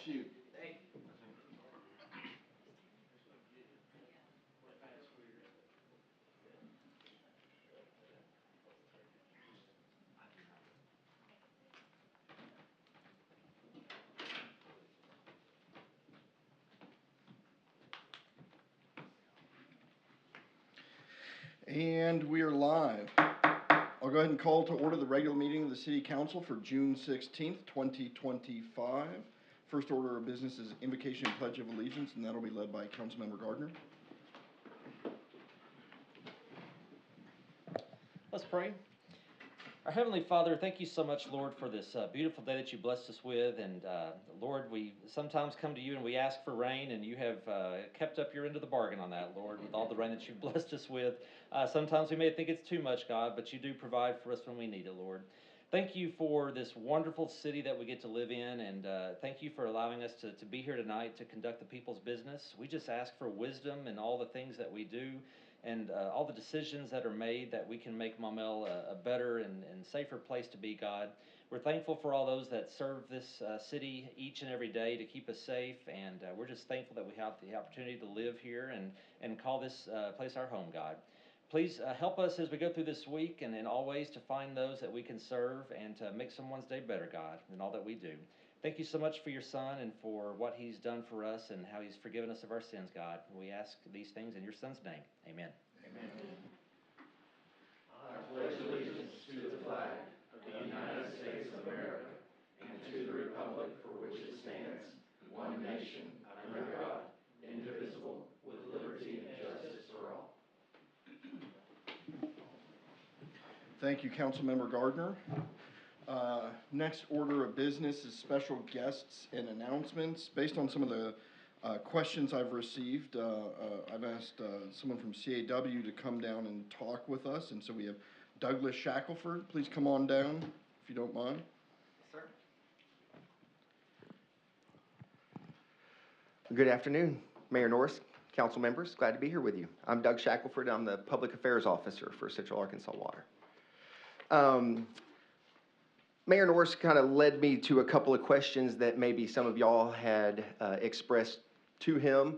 you. And we are live. I'll go ahead and call to order the regular meeting of the City Council for June 16th, 2025. First order of business is invocation and pledge of allegiance, and that'll be led by Councilmember Gardner. Let's pray. Our Heavenly Father, thank you so much, Lord, for this beautiful day that you blessed us with. And Lord, we sometimes come to you and we ask for rain, and you have kept up your end of the bargain on that, Lord, with all the rain that you've blessed us with. Sometimes we may think it's too much, God, but you do provide for us when we need it, Lord. Thank you for this wonderful city that we get to live in, and thank you for allowing us to be here tonight to conduct the people's business. We just ask for wisdom in all the things that we do, and all the decisions that are made, that we can make Maumelle a better and safer place to be, God. We're thankful for all those that serve this city each and every day to keep us safe, and we're just thankful that we have the opportunity to live here and call this place our home, God. Please help us as we go through this week and always to find those that we can serve and to make someone's day better, God, in all that we do. Thank you so much for your Son and for what he's done for us and how he's forgiven us of our sins, God. We ask these things in your Son's name. Amen. Amen. I pledge allegiance to the flag of the United States of America and to the republic for which it stands, one nation, under God, indivisible, with liberty and justice for all. Thank you, Councilmember Gardner. Next order of business is special guests and announcements. Based on some of the questions I've received, I've asked someone from CAW to come down and talk with us, and so we have Douglas Shackelford. Please come on down, if you don't mind. Yes, sir. Good afternoon, Mayor Norris, council members. Glad to be here with you. I'm Doug Shackelford. I'm the Public Affairs Officer for Central Arkansas Water. Mayor Norris kind of led me to a couple of questions that maybe some of y'all had expressed to him,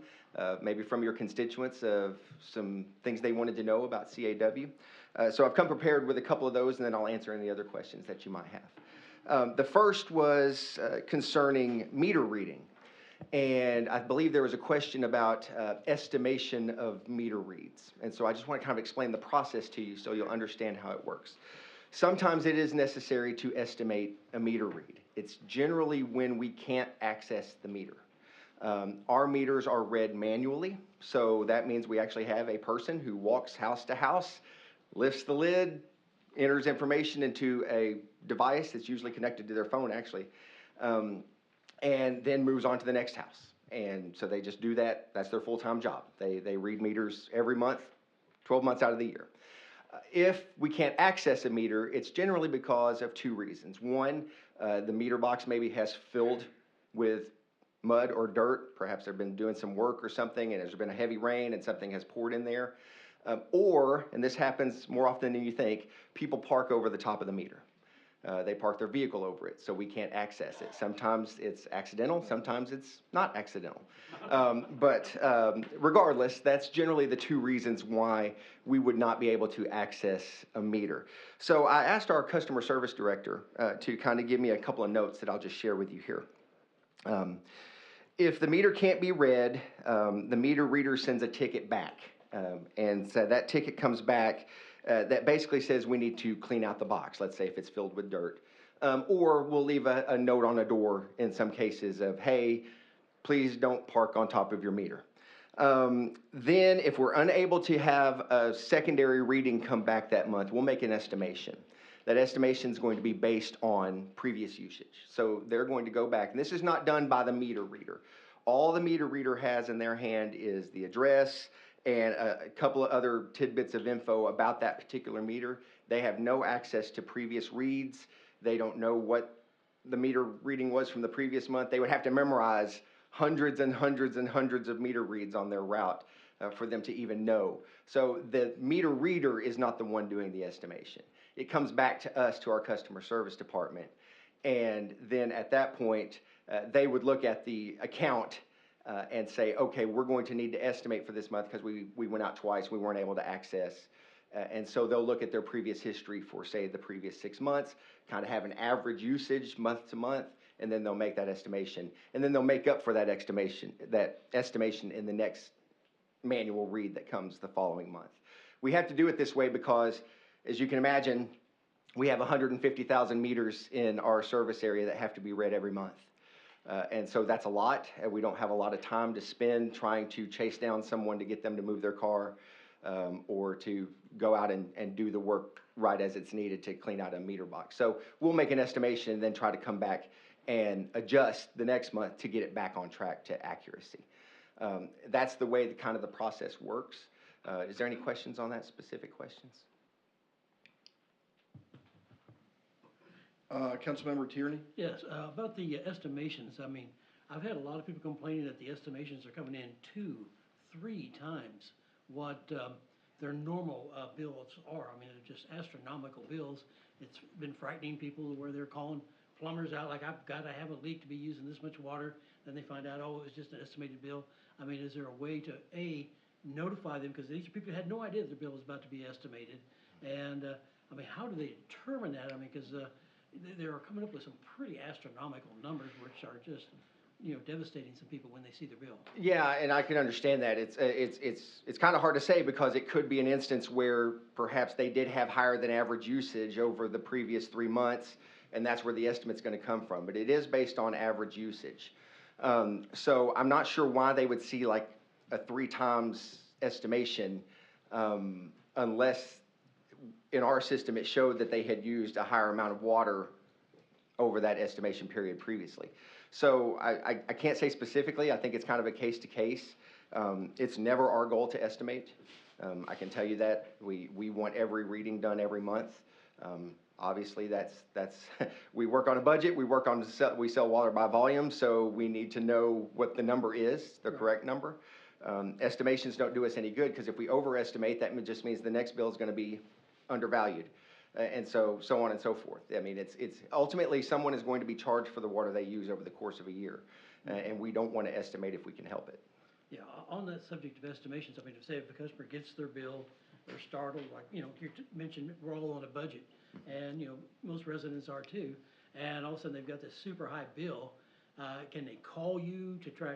maybe from your constituents, of some things they wanted to know about CAW. So I've come prepared with a couple of those, and then I'll answer any other questions that you might have. The first was concerning meter reading. And I believe there was a question about estimation of meter reads. And so I just want to kind of explain the process to you so you'll understand how it works. Sometimes it is necessary to estimate a meter read. It's generally when we can't access the meter. Our meters are read manually, so that means we actually have a person who walks house to house, lifts the lid, enters information into a device that's usually connected to their phone, actually, and then moves on to the next house. And so they just do that. That's their full-time job. They read meters every month, 12 months out of the year. If we can't access a meter, it's generally because of two reasons. One, the meter box maybe has filled with mud or dirt. Perhaps they've been doing some work or something, and there's been a heavy rain and something has poured in there. Or, and this happens more often than you think, people park over the top of the meter. They park their vehicle over it, so we can't access it. Sometimes it's accidental, sometimes it's not accidental. But regardless, that's generally the two reasons why we would not be able to access a meter. So I asked our customer service director to kind of give me a couple of notes that I'll just share with you here. If the meter can't be read, the meter reader sends a ticket back. And so that ticket comes back that basically says we need to clean out the box, let's say if it's filled with dirt. Or we'll leave a note on a door in some cases of, hey, please don't park on top of your meter. Then if we're unable to have a secondary reading come back that month, we'll make an estimation. That estimation is going to be based on previous usage. So they're going to go back, and this is not done by the meter reader. All the meter reader has in their hand is the address and a couple of other tidbits of info about that particular meter. They have no access to previous reads. They don't know what the meter reading was from the previous month. They would have to memorize hundreds and hundreds and hundreds of meter reads on their route for them to even know. So the meter reader is not the one doing the estimation. It comes back to us, to our customer service department, And then at that point, they would look at the account and say, okay, we're going to need to estimate for this month because we went out twice, we weren't able to access. And so they'll look at their previous history for, say, the previous 6 months, kind of have an average usage month to month, and then they'll make that estimation. And then they'll make up for that estimation in the next manual read that comes the following month. We have to do it this way because, as you can imagine, we have 150,000 meters in our service area that have to be read every month. And so that's a lot. We don't have a lot of time to spend trying to chase down someone to get them to move their car, or to go out and do the work right as it's needed to clean out a meter box. So we'll make an estimation and then try to come back and adjust the next month to get it back on track to accuracy. That's the way kind of the process works. Is there any questions on that, specific questions? Councilmember Tierney? Yes, about the estimations, I mean, I've had a lot of people complaining that the estimations are coming in 2, 3 times what their normal bills are. I mean, they're just astronomical bills. It's been frightening people where they're calling plumbers out, like, I've got to have a leak to be using this much water. Then they find out, oh, it was just an estimated bill. I mean, is there a way to, notify them, because these are people who had no idea their bill was about to be estimated. And, I mean, how do they determine that? I mean, because they're coming up with some pretty astronomical numbers, which are just, devastating some people when they see their bill. Yeah, and I can understand that. It's kind of hard to say because it could be an instance where perhaps they did have higher than average usage over the previous 3 months, and that's where the estimate's going to come from. But it is based on average usage. So I'm not sure why they would see like a 3 times estimation, unless in our system it showed that they had used a higher amount of water over that estimation period previously. So I can't say specifically. I think it's kind of a case to case. It's never our goal to estimate. I can tell you that. We want every reading done every month. Obviously, that's we work on a budget. We sell water by volume, so we need to know what the number is, the correct number. Estimations don't do us any good because if we overestimate, that just means the next bill is going to be undervalued. And so on and so forth. I mean, it's ultimately someone is going to be charged for the water they use over the course of a year, and we don't want to estimate if we can help it. Yeah, on that subject of estimations, I mean, if the customer gets their bill, they're startled, like, you mentioned we're all on a budget, and, most residents are too, and all of a sudden they've got this super high bill. Can they call you to try,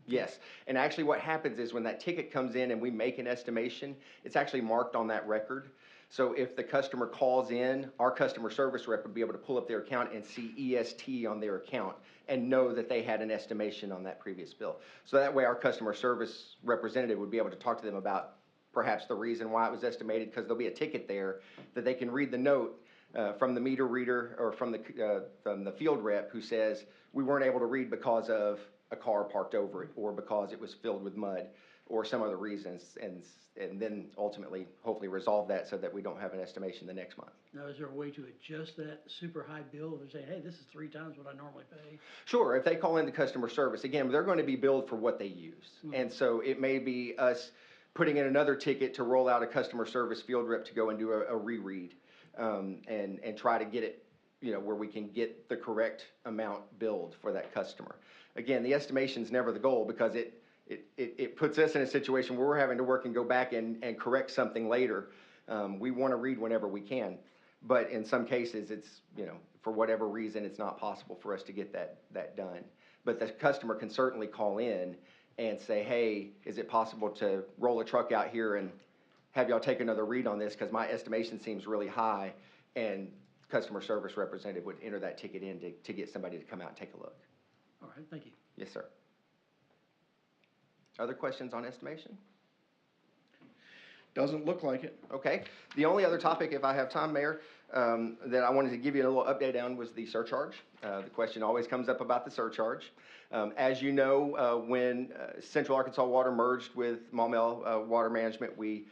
Yes, and actually what happens is when that ticket comes in and we make an estimation, it's actually marked on that record. So if the customer calls in, our customer service rep would be able to pull up their account and see EST on their account and know that they had an estimation on that previous bill. So that way our customer service representative would be able to talk to them about perhaps the reason why it was estimated, because there'll be a ticket there that they can read the note from the meter reader or from the field rep who says, we weren't able to read because of a car parked over it, or because it was filled with mud, or some other reasons, and then ultimately, hopefully resolve that so that we don't have an estimation the next month. Now, is there a way to adjust that super high bill? They're saying, hey, this is 3 times what I normally pay. Sure, if they call into customer service, again, they're going to be billed for what they use. Mm-hmm. And so it may be us putting in another ticket to roll out a customer service field rep to go and do a reread, and try to get it, where we can get the correct amount billed for that customer. Again, the estimation's never the goal because it puts us in a situation where we're having to work and go back and correct something later. We want to read whenever we can, but in some cases it's, for whatever reason, it's not possible for us to get that done. But the customer can certainly call in and say, hey, is it possible to roll a truck out here and have y'all take another read on this because my estimation seems really high, and customer service representative would enter that ticket in to get somebody to come out and take a look. All right, thank you. Yes, sir. Other questions on estimation? Doesn't look like it. Okay. The only other topic, if I have time, Mayor, that I wanted to give you a little update on was the surcharge. The question always comes up about the surcharge. As you know, when Central Arkansas Water merged with Maumelle Water Management, we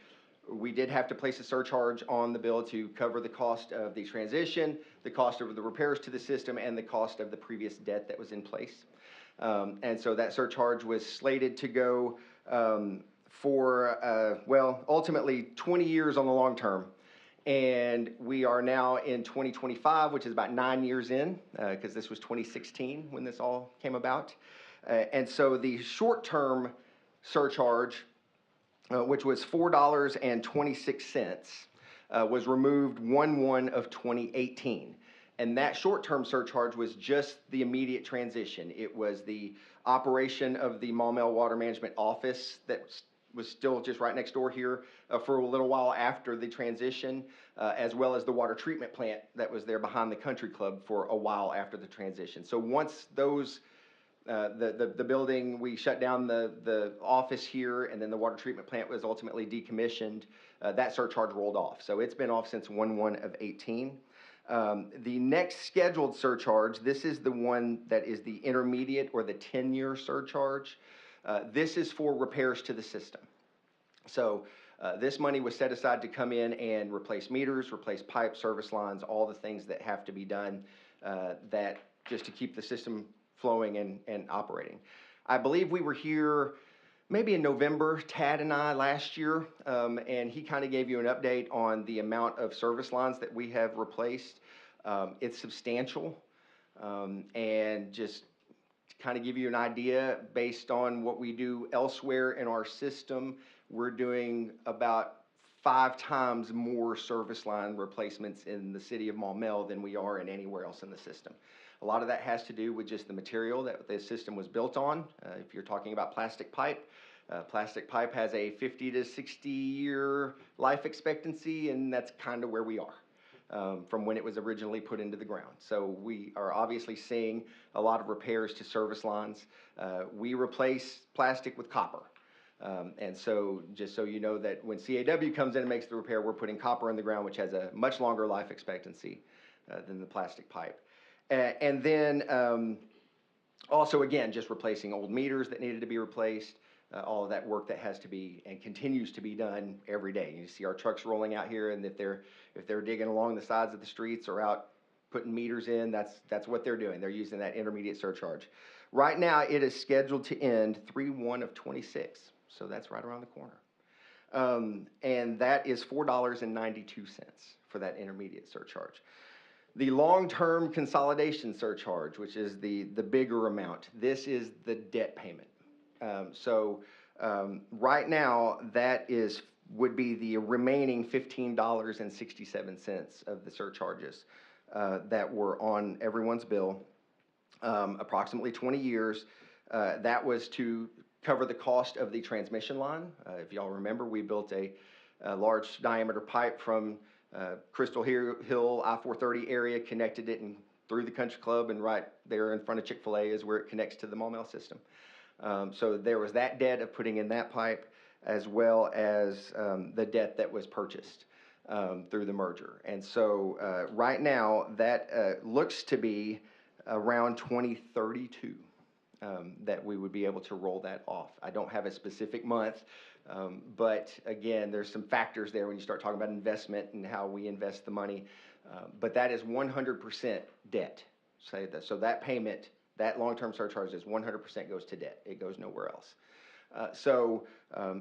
did have to place a surcharge on the bill to cover the cost of the transition, the cost of the repairs to the system, and the cost of the previous debt that was in place. And so that surcharge was slated to go for, ultimately 20 years on the long term. And we are now in 2025, which is about 9 years in, because this was 2016 when this all came about. And so the short-term surcharge, which was $4.26, was removed 1/1 of 2018. And that short-term surcharge was just the immediate transition. It was the operation of the Maumelle Water Management Office that was still just right next door here for a little while after the transition, as well as the water treatment plant that was there behind the country club for a while after the transition. So once those, the building, we shut down the office here, and then the water treatment plant was ultimately decommissioned, that surcharge rolled off. So it's been off since 1/1 of 18. The next scheduled surcharge, this is the one that is the intermediate or the 10-year surcharge. This is for repairs to the system. So this money was set aside to come in and replace meters, replace pipes, service lines, all the things that have to be done that just to keep the system flowing and operating. I believe we were here maybe in November, Tad and I, last year, and he kind of gave you an update on the amount of service lines that we have replaced. It's substantial, and just to kind of give you an idea, based on what we do elsewhere in our system, we're doing about 5 times more service line replacements in the city of Maumelle than we are in anywhere else in the system. A lot of that has to do with just the material that the system was built on. If you're talking about plastic pipe has a 50 to 60 year life expectancy, and that's kind of where we are from when it was originally put into the ground. So we are obviously seeing a lot of repairs to service lines. We replace plastic with copper. And so just so you know that when CAW comes in and makes the repair, we're putting copper in the ground, which has a much longer life expectancy than the plastic pipe. And then also, again, just replacing old meters that needed to be replaced, all of that work that has to be and continues to be done every day. You see our trucks rolling out here, and if they're digging along the sides of the streets or out putting meters in, that's what they're doing. They're using that intermediate surcharge. Right now, it is scheduled to end 3/1 of 26, so that's right around the corner. And that is $4.92 for that intermediate surcharge. The long-term consolidation surcharge, which is the bigger amount, this is the debt payment. Right now, that would be the remaining $15.67 of the surcharges that were on everyone's bill, approximately 20 years. That was to cover the cost of the transmission line. If y'all remember, we built a large diameter pipe from Crystal Hill I-430 area, connected it and through the country club, and right there in front of Chick-fil-A is where it connects to the Maumelle system. So there was that debt of putting in that pipe, as well as the debt that was purchased through the merger. And so right now, that looks to be around 2032 that we would be able to roll that off. I don't have a specific month, but again, there's some factors there when you start talking about investment and how we invest the money. But that is 100% debt. So that payment, that long-term surcharge is 100% goes to debt. It goes nowhere else.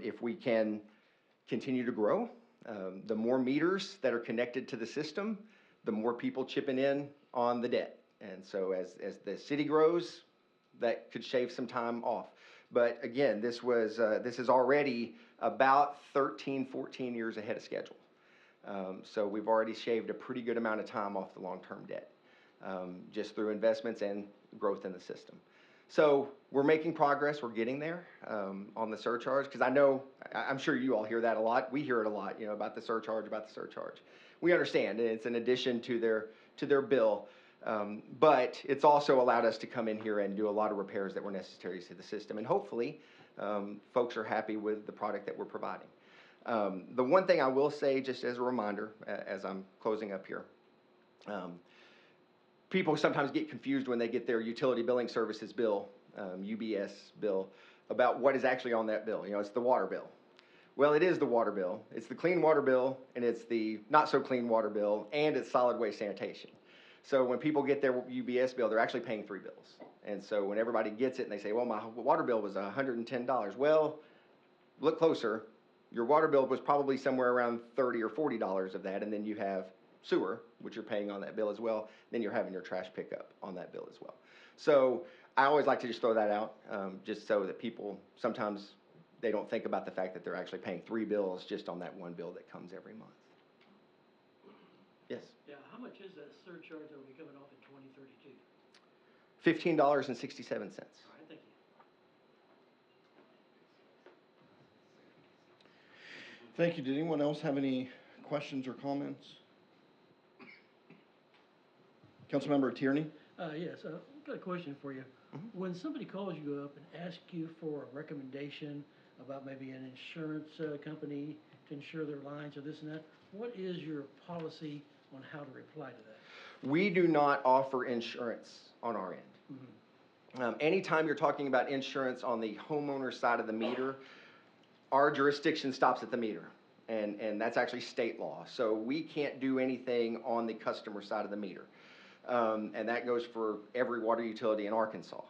If we can continue to grow, the more meters that are connected to the system, the more people chipping in on the debt. And so as the city grows, that could shave some time off. But again, this is already about 13, 14 years ahead of schedule. So we've already shaved a pretty good amount of time off the long-term debt, just through investments and growth in the system. So we're making progress. We're getting there on the surcharge, because I'm sure you all hear that a lot. We hear it a lot, about the surcharge. We understand it's an addition to their bill, but it's also allowed us to come in here and do a lot of repairs that were necessary to the system, and hopefully folks are happy with the product that we're providing. The one thing I will say, just as a reminder, as I'm closing up here, people sometimes get confused when they get their utility billing services bill, UBS bill, about what is actually on that bill. It's the water bill. Well, it is the water bill. It's the clean water bill, and it's the not so clean water bill, and it's solid waste sanitation. So when people get their UBS bill, they're actually paying 3 bills. And so when everybody gets it and they say, well, my water bill was $110. Well, look closer. your water bill was probably somewhere around $30 or $40 of that, and then you have sewer, which you're paying on that bill as well, then you're having your trash pickup on that bill as well. So I always like to just throw that out, just so that people, sometimes they don't think about the fact that they're actually paying 3 bills just on that one bill that comes every month. Yes? Yeah, how much is that surcharge that will be coming off in 2032? $15.67. All right, thank you. Thank you. Did anyone else have any questions or comments? Councilmember Tierney? Yes, I've got a question for you. When somebody calls you up and asks you for a recommendation about maybe an insurance company to insure their lines or this and that, what is your policy on how to reply to that? We do not offer insurance on our end. Anytime you're talking about insurance on the homeowner side of the meter, our jurisdiction stops at the meter, and that's actually state law. So we can't do anything on the customer side of the meter. And that goes for every water utility in Arkansas.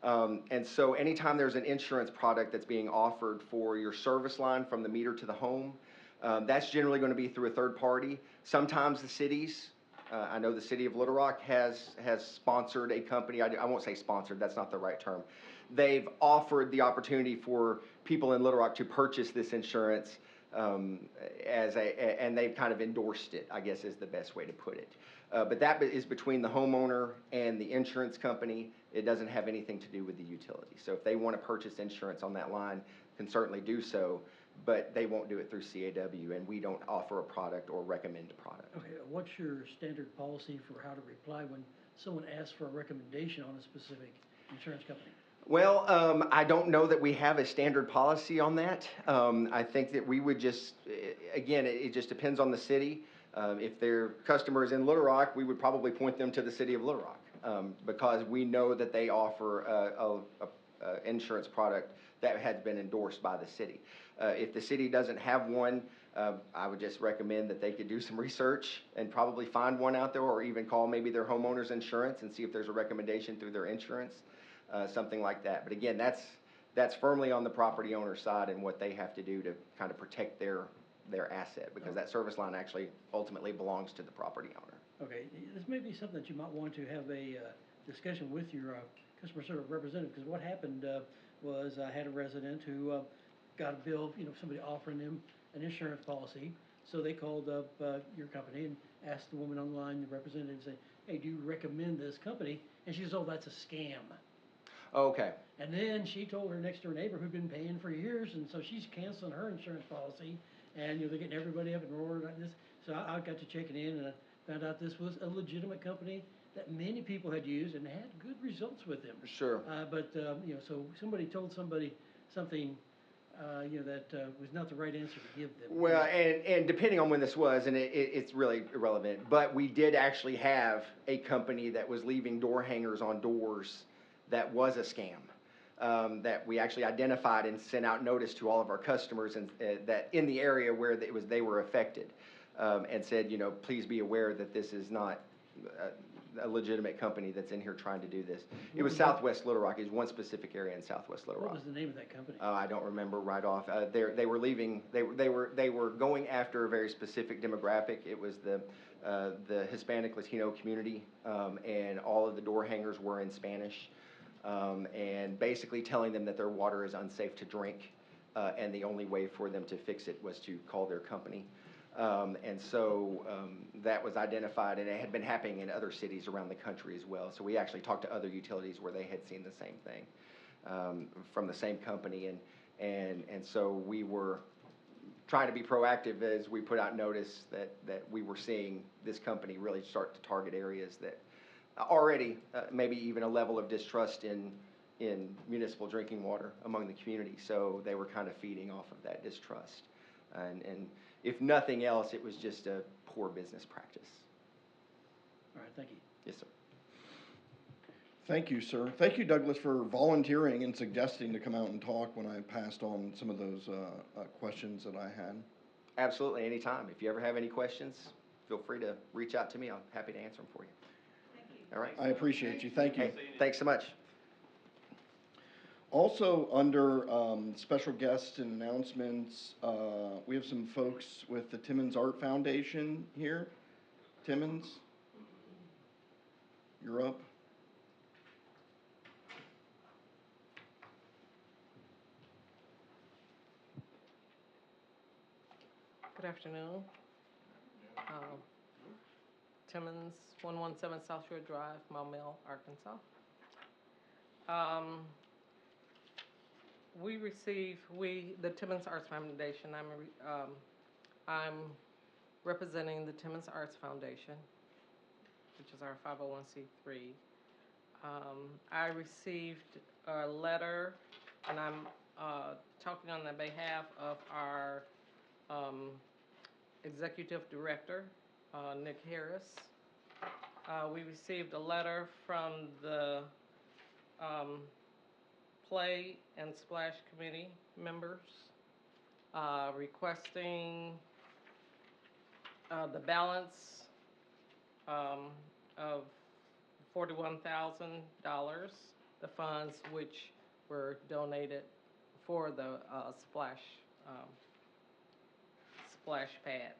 And so anytime there's an insurance product that's being offered for your service line from the meter to the home, that's generally going to be through a third party. Sometimes the cities, I know the city of Little Rock has sponsored a company. I won't say sponsored, that's not the right term. They've offered the opportunity for people in Little Rock to purchase this insurance and they've kind of endorsed it, I guess is the best way to put it. But that is between the homeowner and the insurance company. It doesn't have anything to do with the utility. So if they want to purchase insurance on that line, can certainly do so, but they won't do it through CAW, and we don't offer a product or recommend a product. Okay, what's your standard policy for how to reply when someone asks for a recommendation on a specific insurance company? Well, I don't know that we have a standard policy on that. I think that we would just, again, it just depends on the city. If their customer is in Little Rock, we would probably point them to the city of Little Rock because we know that they offer a insurance product that has been endorsed by the city. If the city doesn't have one, I would just recommend that they could do some research and probably find one out there, or even call maybe their homeowner's insurance and see if there's a recommendation through their insurance, something like that. But again, that's firmly on the property owner's side and what they have to do to kind of protect their asset, because that service line actually ultimately belongs to the property owner. Okay, this may be something that you might want to have a discussion with your customer service representative, because what happened was I had a resident who got a bill, somebody offering them an insurance policy. So they called up your company and asked the woman online, the representative, say, hey, do you recommend this company? And she says, oh, that's a scam. Okay. And then she told her next door neighbor who'd been paying for years, and so she's canceling her insurance policy, and they're getting everybody up in order like this. So I got to checking in, and I found out this was a legitimate company that many people had used and had good results with them. Sure. But so somebody told somebody something, that was not the right answer to give them. Well, and depending on when this was, and it's really irrelevant, but we did actually have a company that was leaving door hangers on doors that was a scam, that we actually identified and sent out notice to all of our customers, and that in the area where they were affected, and said, please be aware that this is not a legitimate company that's in here trying to do this. It was Southwest Little Rock. It was one specific area in Southwest Little Rock. What was the name of that company? I don't remember right off. They were leaving. They were going after a very specific demographic. It was the Hispanic Latino community, and all of the door hangers were in Spanish, and basically telling them that their water is unsafe to drink, and the only way for them to fix it was to call their company. And so that was identified, and it had been happening in other cities around the country as well. So we actually talked to other utilities where they had seen the same thing from the same company, and so we were trying to be proactive as we put out notice that we were seeing this company really start to target areas that already maybe even a level of distrust in municipal drinking water among the community. So they were kind of feeding off of that distrust, and if nothing else, it was just a poor business practice. All right, thank you. Yes, sir. Thank you, sir. Thank you, Douglas, for volunteering and suggesting to come out and talk when I passed on some of those questions that I had. Absolutely, anytime. If you ever have any questions, feel free to reach out to me. I'm happy to answer them for you. Thank you. All right. I appreciate you. Thank you. Hey, thanks so much. Also, under special guests and announcements, we have some folks with the Timmons Art Foundation here. Timmons, you're up. Good afternoon. Timmons, 117 South Shore Drive, Maumelle, Arkansas. The Timmons Arts Foundation, I'm representing the Timmons Arts Foundation, which is our 501c3. I received a letter, and I'm talking on the behalf of our Executive Director, Nick Harris. We received a letter from the Play and Splash Committee members requesting the balance of $41,000, the funds which were donated for the splash pad.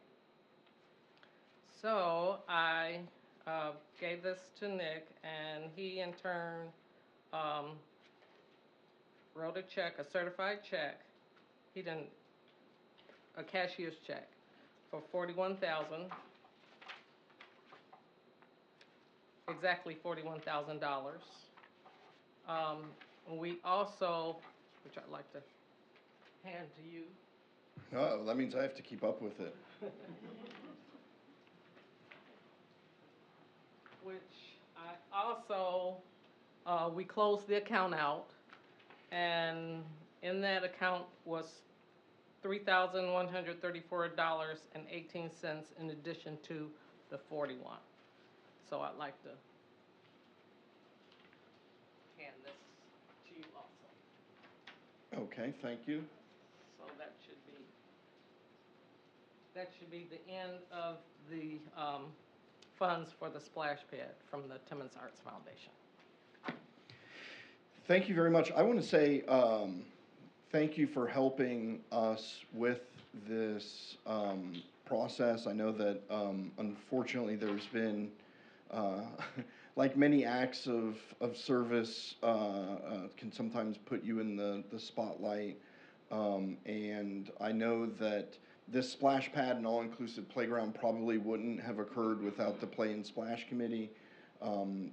So I gave this to Nick, and he in turn wrote a check, a certified check. A cashier's check for $41,000, exactly $41,000. We also, which I'd like to hand to you. Oh, that means I have to keep up with it. Which I also, we closed the account out, and in that account was $3,134.18 in addition to the 41. So I'd like to hand this to you also. Okay, thank you. So that should be the end of the funds for the splash pad from the Timmons Arts Foundation. Thank you very much. I want to say thank you for helping us with this process. I know that unfortunately there's been, like many acts of service, can sometimes put you in the spotlight. And I know that this splash pad and all-inclusive playground probably wouldn't have occurred without the Play and Splash Committee and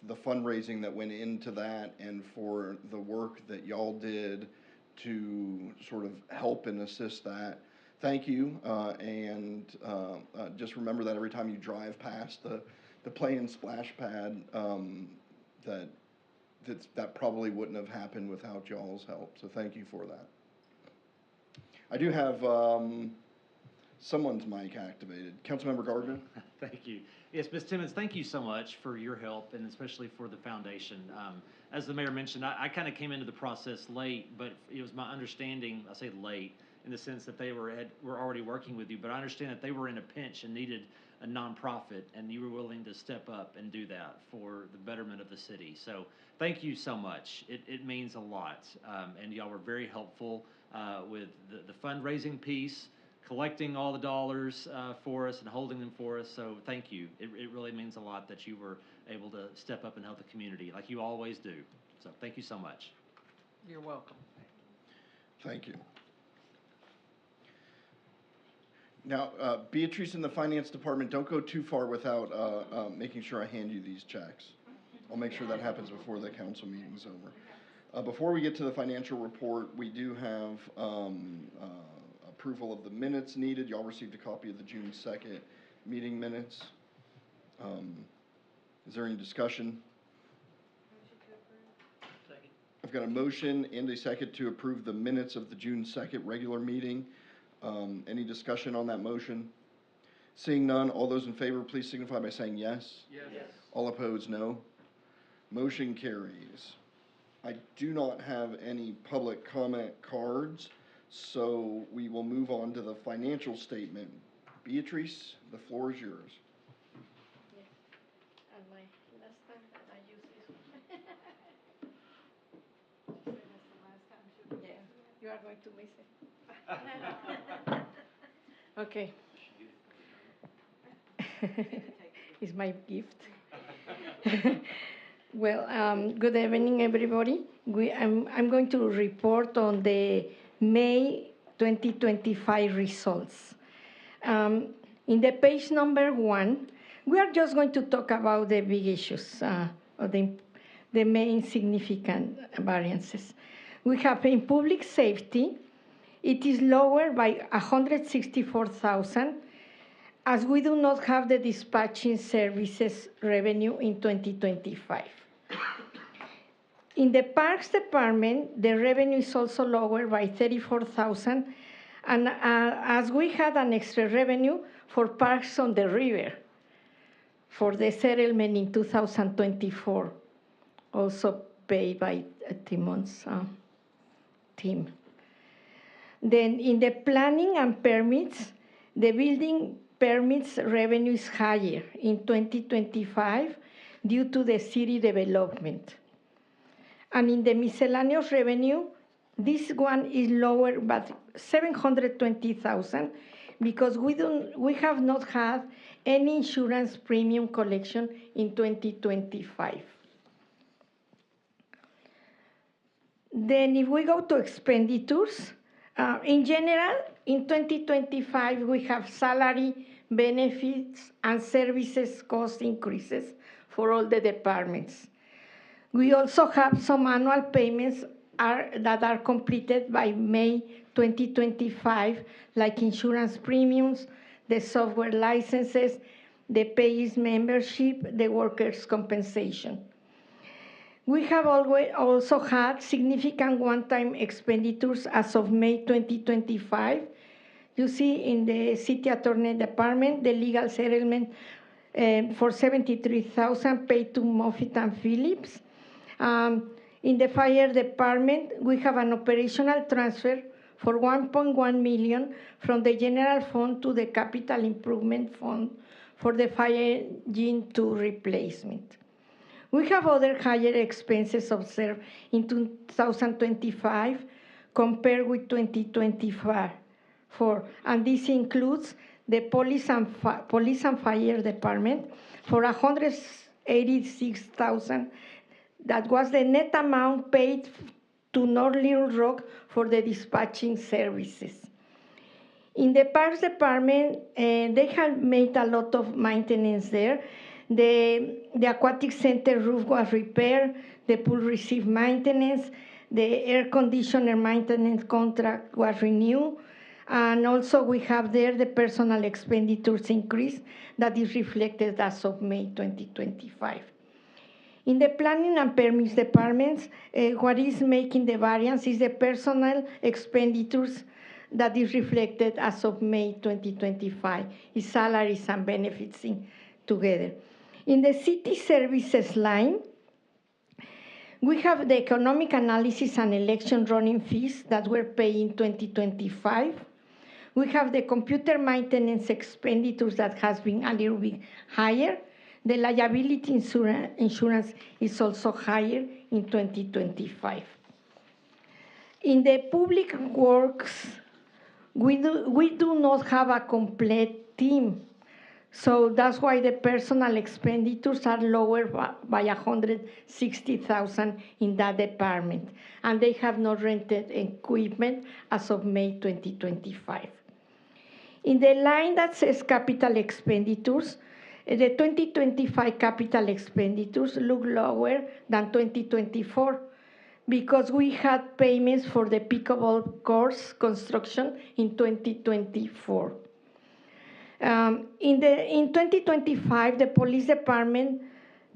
the fundraising that went into that, and for the work that y'all did to sort of help and assist that. Thank you, and just remember that every time you drive past the Play and Splash Pad, that probably wouldn't have happened without y'all's help. So thank you for that. I do have someone's mic activated. Councilmember Gardner? Thank you. Yes, Ms. Timmons, thank you so much for your help, and especially for the foundation. As the mayor mentioned, I kind of came into the process late, but it was my understanding, I say late, in the sense that they were already working with you, but I understand that they were in a pinch and needed a nonprofit, and you were willing to step up and do that for the betterment of the city. So thank you so much. It means a lot, and y'all were very helpful with the fundraising piece, collecting all the dollars for us and holding them for us. So thank you. It really means a lot that you were able to step up and help the community like you always do. So thank you so much. You're welcome. Thank you. Now, Beatrice in the finance department, don't go too far without making sure I hand you these checks. I'll make sure that happens before the council meeting's over. Before we get to the financial report, we do have approval of the minutes needed. Y'all received a copy of the June 2nd meeting minutes. Is there any discussion? Second. I've got a motion and a second to approve the minutes of the June 2nd regular meeting. Any discussion on that motion? Seeing none, all those in favor, please signify by saying yes. Yes. All opposed, no. Motion carries. I do not have any public comment cards, so we will move on to the financial statement. Beatrice, the floor is yours. Yes, and my last time that I use this one. You are going to miss it. Okay. It's my gift. Well, good evening, everybody. I'm going to report on the May 2025 results. In the page number 1, we are just going to talk about the big issues, or the main significant variances. We have in public safety, it is lower by 164,000, as we do not have the dispatching services revenue in 2025. In the Parks Department, the revenue is also lower by 34,000, and as we had an extra revenue for Parks on the River, for the settlement in 2024, also paid by Timon's team. Then in the planning and permits, the building permits revenue is higher in 2025 due to the city development. And in the miscellaneous revenue, this one is lower by 720,000 because we have not had any insurance premium collection in 2025. Then if we go to expenditures, in general, in 2025, we have salary, benefits, and services cost increases for all the departments. We also have some annual payments that are completed by May 2025, like insurance premiums, the software licenses, the PAYS membership, the workers' compensation. We have also had significant one-time expenditures as of May 2025. You see in the City Attorney Department, the legal settlement for 73,000 paid to Moffitt and Phillips. In the Fire Department, we have an operational transfer for 1.1 million from the General Fund to the Capital Improvement Fund for the Fire Engine 2 replacement. We have other higher expenses observed in 2025 compared with 2024, and this includes the Police and Fire Department for 186,000. That was the net amount paid to North Little Rock for the dispatching services. In the Parks Department, they have made a lot of maintenance there. The aquatic center roof was repaired, the pool received maintenance, the air conditioner maintenance contract was renewed, and also we have there the personal expenditures increase that is reflected as of May 2025. In the planning and permits departments, what is making the variance is the personal expenditures that is reflected as of May 2025, is salaries and benefits together. In the city services line, we have the economic analysis and election running fees that were paid in 2025. We have the computer maintenance expenditures that has been a little bit higher. The liability insurance is also higher in 2025. In the public works, we do not have a complete team. So that's why the personal expenditures are lower by 160,000 in that department. And they have not rented equipment as of May 2025. In the line that says capital expenditures, the 2025 capital expenditures look lower than 2024 because we had payments for the pickleball course construction in 2024. In 2025, the police department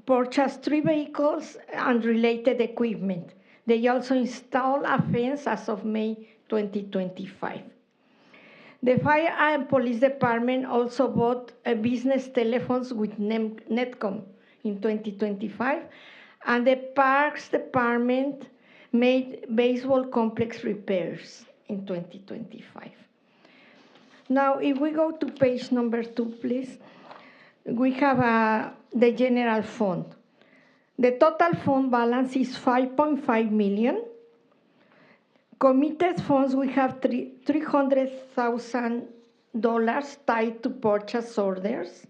purchased 3 vehicles and related equipment. They also installed a fence as of May 2025. The fire and police department also bought business telephones with Netcom in 2025, and the parks department made baseball complex repairs in 2025. Now, if we go to page number 2, please, we have the general fund. The total fund balance is 5.5 million. Committed funds, we have $300,000 tied to purchase orders.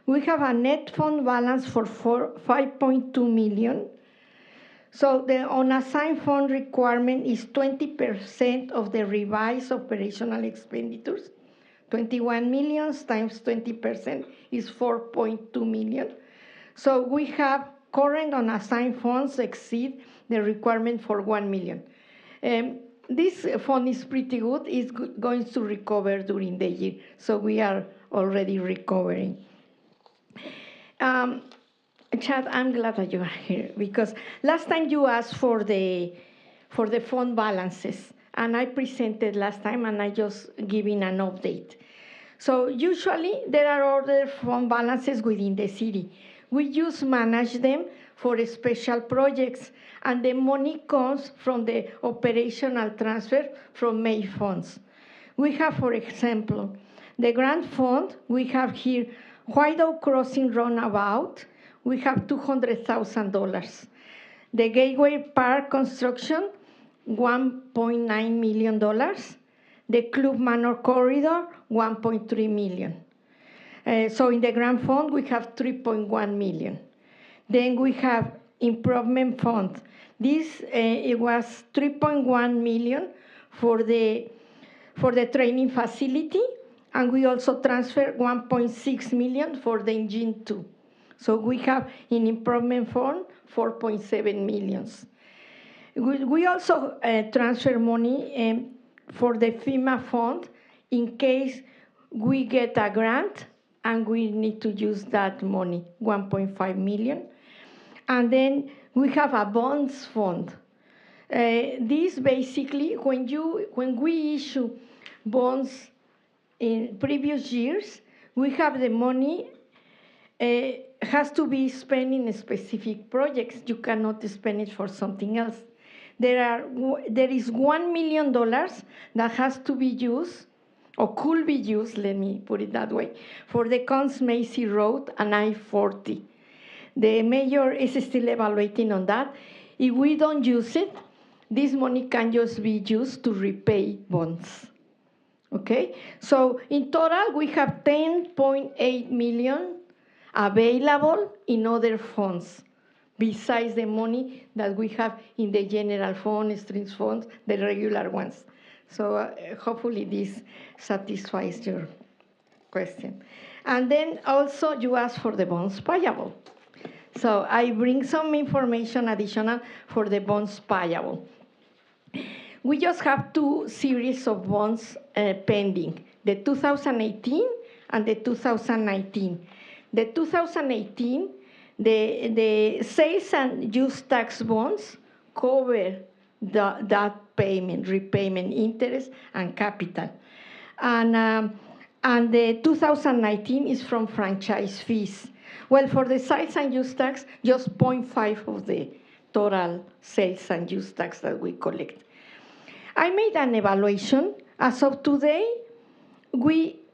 We have a net fund balance for 5.2 million. So the unassigned fund requirement is 20% of the revised operational expenditures. 21 million times 20% is 4.2 million. So we have current unassigned funds exceed the requirement for 1 million. This fund is pretty good. It's going to recover during the year. So we are already recovering. Chad, I'm glad that you are here because last time you asked for the fund balances, and I presented last time, and I just giving an update. So usually there are other fund balances within the city. We just manage them for special projects, and the money comes from the operational transfer from May funds. We have, for example, the grant fund. We have here White Oak Crossing Runabout. We have $200,000. The Gateway Park construction, $1.9 million. The Club Manor Corridor, $1.3 million. So in the grant fund, we have $3.1 million. Then we have improvement fund. This it was $3.1 million for the training facility, and we also transferred $1.6 million for the engine 2. So we have in improvement fund 4.7 million. We also transfer money for the FEMA fund in case we get a grant and we need to use that money, 1.5 million. And then we have a bonds fund. This basically, when we issue bonds in previous years, we have the money has to be spent in specific projects. You cannot spend it for something else. There is $1 million that has to be used, or could be used, let me put it that way, for the Cons Macy Road and I-40. The mayor is still evaluating on that. If we don't use it, this money can just be used to repay bonds. Okay? So in total, we have 10.8 million available in other funds, besides the money that we have in the general fund, streets funds, the regular ones. So hopefully this satisfies your question. And then also you asked for the bonds payable. So I bring some information additional for the bonds payable. We just have two series of bonds pending, the 2018 and the 2019. The 2018, the sales and use tax bonds cover that payment, repayment, interest, and capital. And the 2019 is from franchise fees. Well, for the sales and use tax, just 0.5 of the total sales and use tax that we collect. I made an evaluation. As of today,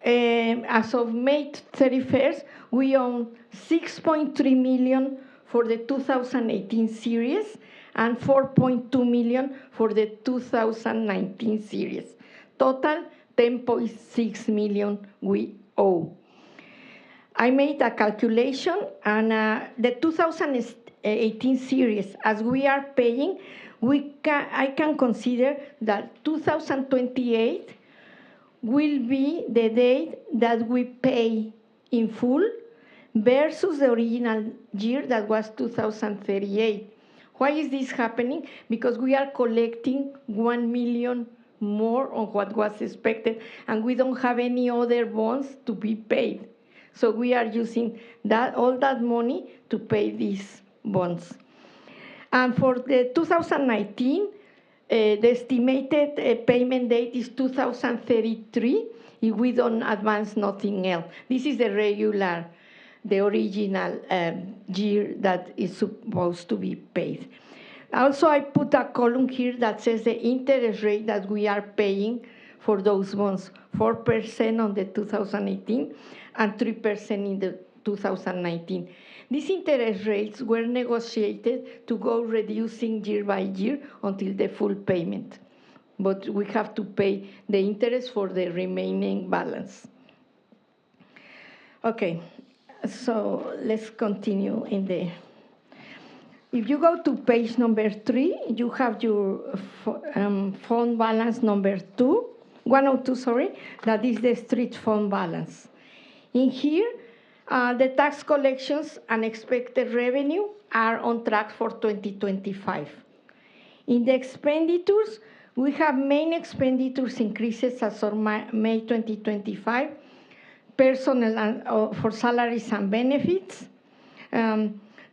as of May 31st, we own 6.3 million for the 2018 series and 4.2 million for the 2019 series. Total, 10.6 million we owe. I made a calculation, and the 2018 series, as we are paying, I can consider that 2028 will be the date that we pay in full versus the original year that was 2038. Why is this happening? Because we are collecting 1 million more on what was expected, and we don't have any other bonds to be paid. So we are using all that money to pay these bonds. And for the 2019, the estimated payment date is 2033 if we don't advance nothing else. This is the original year that is supposed to be paid. Also, I put a column here that says the interest rate that we are paying for those bonds, 4% on the 2018 and 3% in the 2019. These interest rates were negotiated to go reducing year by year until the full payment. but we have to pay the interest for the remaining balance. Okay, so let's continue in the. If you go to page number 3, you have your fund balance number 102, sorry, that is the street fund balance. In here, the tax collections and expected revenue are on track for 2025. In the expenditures, we have main expenditures increases as of May 2025, personnel and, for salaries and benefits.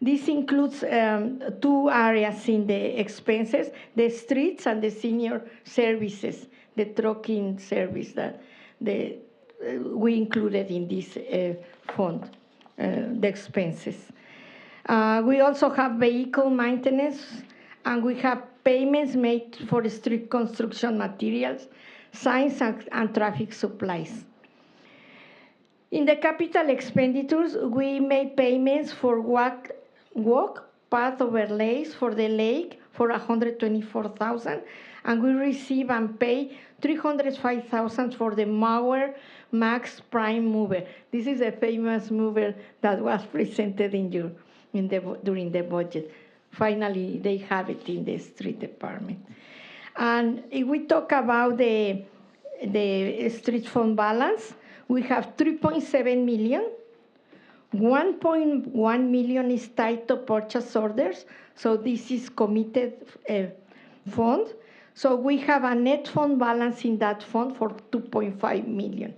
This includes 2 areas in the expenses, the streets and the senior services, the trucking service that we included in this fund, the expenses. We also have vehicle maintenance, and we have payments made for street construction materials, signs, and traffic supplies. In the capital expenditures, we made payments for walk path overlays for the lake for $124,000, and we receive and pay $305,000 for the Mower Max Prime mover. This is a famous mover that was presented during the budget. Finally, they have it in the street department. And if we talk about the street fund balance, we have 3.7 million. 1.1 million is tied to purchase orders, so this is committed fund. So we have a net fund balance in that fund for 2.5 million.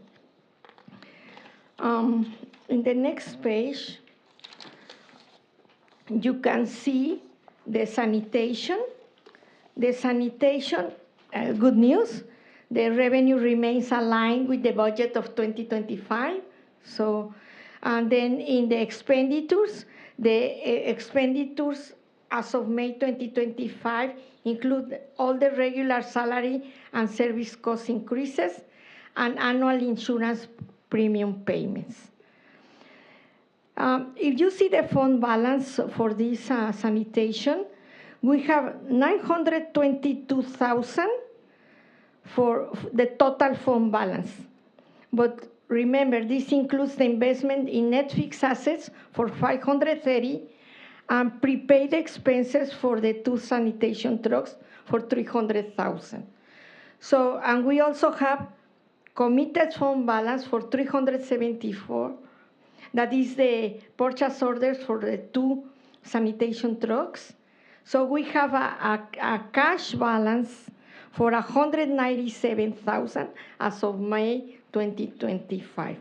In the next page, you can see the sanitation. The sanitation, good news, the revenue remains aligned with the budget of 2025. So, and then in the expenditures, as of May 2025 include all the regular salary and service cost increases and annual insurance premium payments. If you see the fund balance for this sanitation, we have 922,000 for the total fund balance. But remember, this includes the investment in net fixed assets for 530 and prepaid expenses for the 2 sanitation trucks for 300,000. So, and we also have committed fund balance for 374. That is the purchase orders for the 2 sanitation trucks. So we have a cash balance for 197,000 as of May 2025.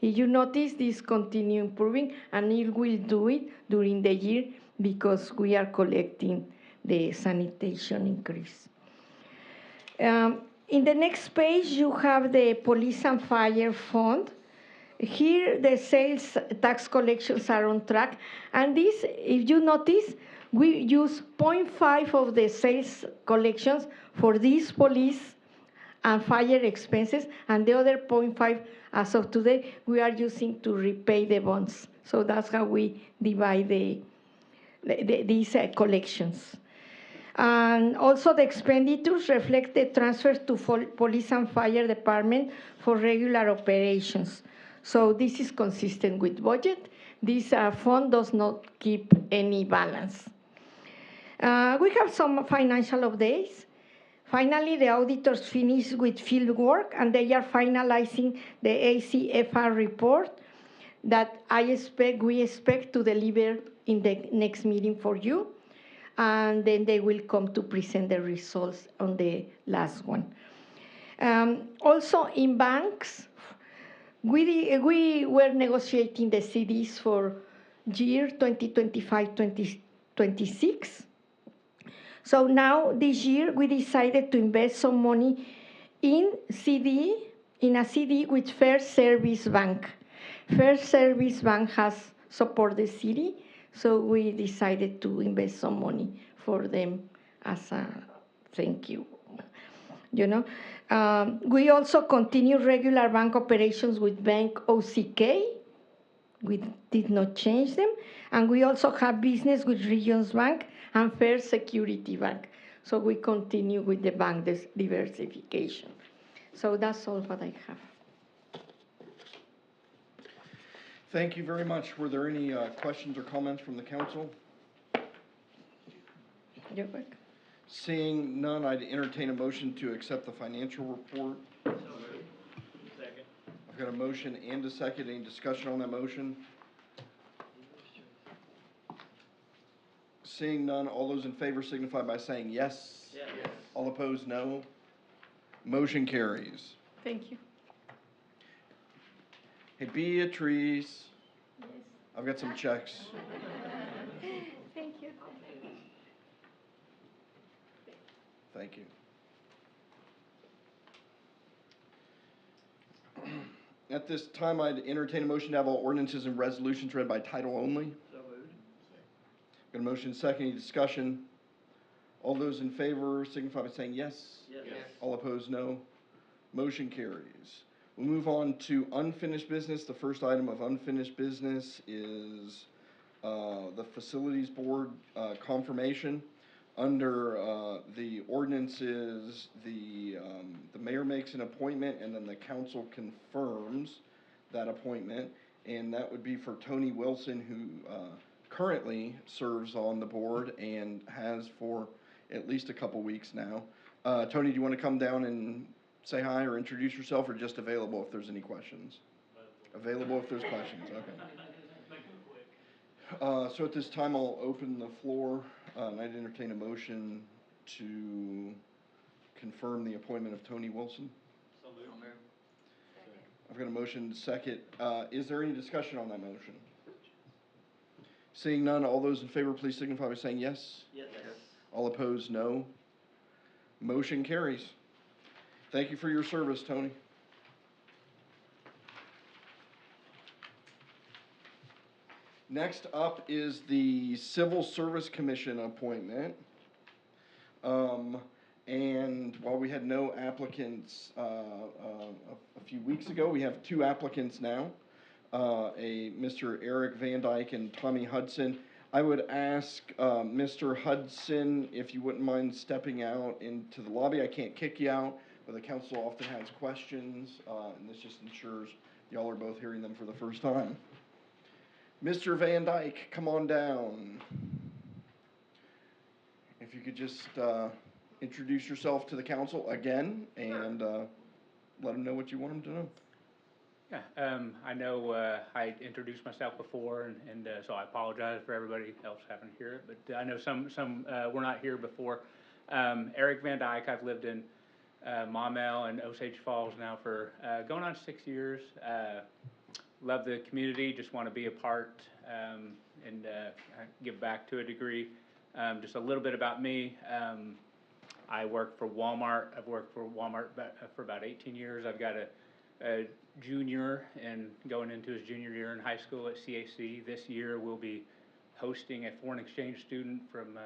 If you notice, this continue improving, and it will do it during the year because we are collecting the sanitation increase. In the next page, you have the police and fire fund. Here, the sales tax collections are on track. And this, if you notice, we use 0.5 of the sales collections for these police and fire expenses, and the other 0.5 as of today, we are using to repay the bonds. So that's how we divide these collections. And also the expenditures reflect the transfer to police and fire department for regular operations. So this is consistent with budget. This fund does not keep any balance. We have some financial updates. Finally, the auditors finished with field work, and they are finalizing the ACFR report that we expect to deliver in the next meeting for you. And then they will come to present the results on the last one. Also, in banks, we were negotiating the CDs for year 2025-2026. So now this year we decided to invest some money in a CD with First Service Bank. First Service Bank has supported the city, so we decided to invest some money for them as a thank you. We also continue regular bank operations with Bank OCK. We did not change them. And we also have business with Regions Bank and First Security Bank. So we continue with the bank diversification. So that's all what I have. Thank you very much. Were there any questions or comments from the council? You're welcome. Seeing none, I'd entertain a motion to accept the financial report. Second. I've got a motion and a second. Any discussion on that motion? Seeing none, all those in favor signify by saying yes. Yes. All opposed, no. Motion carries. Thank you. Hey, Beatrice, Yes. I've got some checks. Thank you. Thank you. At this time, I'd entertain a motion to have all ordinances and resolutions read by title only. So moved. Got a motion second, any discussion? All those in favor signify by saying yes. Yes. All opposed, no. Motion carries. We'll move on to unfinished business. The first item of unfinished business is the Facilities Board confirmation. Under the ordinances, the mayor makes an appointment and then the council confirms that appointment. And that would be for Tony Wilson, who currently serves on the board and has for at least a couple weeks now. Tony, do you want to come down and say hi or introduce yourself, or just available if there's any questions? Available if there's questions, okay. So at this time, I'll open the floor, and I'd entertain a motion to confirm the appointment of Tony Wilson. So moved. I've got a motion second. Is there any discussion on that motion? Seeing none, all those in favor, please signify by saying yes. Yes. All opposed, no. Motion carries. Thank you for your service, Tony. Next up is the Civil Service Commission appointment. And while we had no applicants a few weeks ago, we have two applicants now, Mr. Eric Van Dyke and Tommy Hudson. I would ask Mr. Hudson if you wouldn't mind stepping out into the lobby. I can't kick you out, but the council often has questions, and this just ensures y'all are both hearing them for the first time. Mr. Van Dyke, come on down. If you could just introduce yourself to the council again and let them know what you want them to know. Yeah, I know I introduced myself before, and so I apologize for everybody else having to hear it, but I know some were not here before. Eric Van Dyke, I've lived in Maumelle and Osage Falls now for going on 6 years. Love the community, just want to be a part and give back to a degree. Just a little bit about me. I work for Walmart. I've worked for Walmart for about 18 years. I've got a junior and going into his junior year in high school at CAC. This year we'll be hosting a foreign exchange student from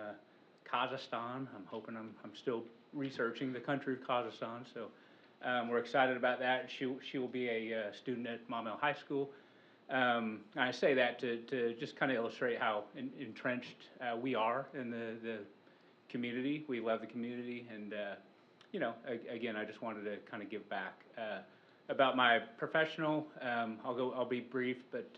Kazakhstan. I'm hoping I'm still researching the country of Kazakhstan, so we're excited about that. She will be a student at Maumelle High School. I say that to just kind of illustrate how entrenched we are in the community. We love the community, and you know, again, I just wanted to kind of give back. About my professional, I'll be brief, but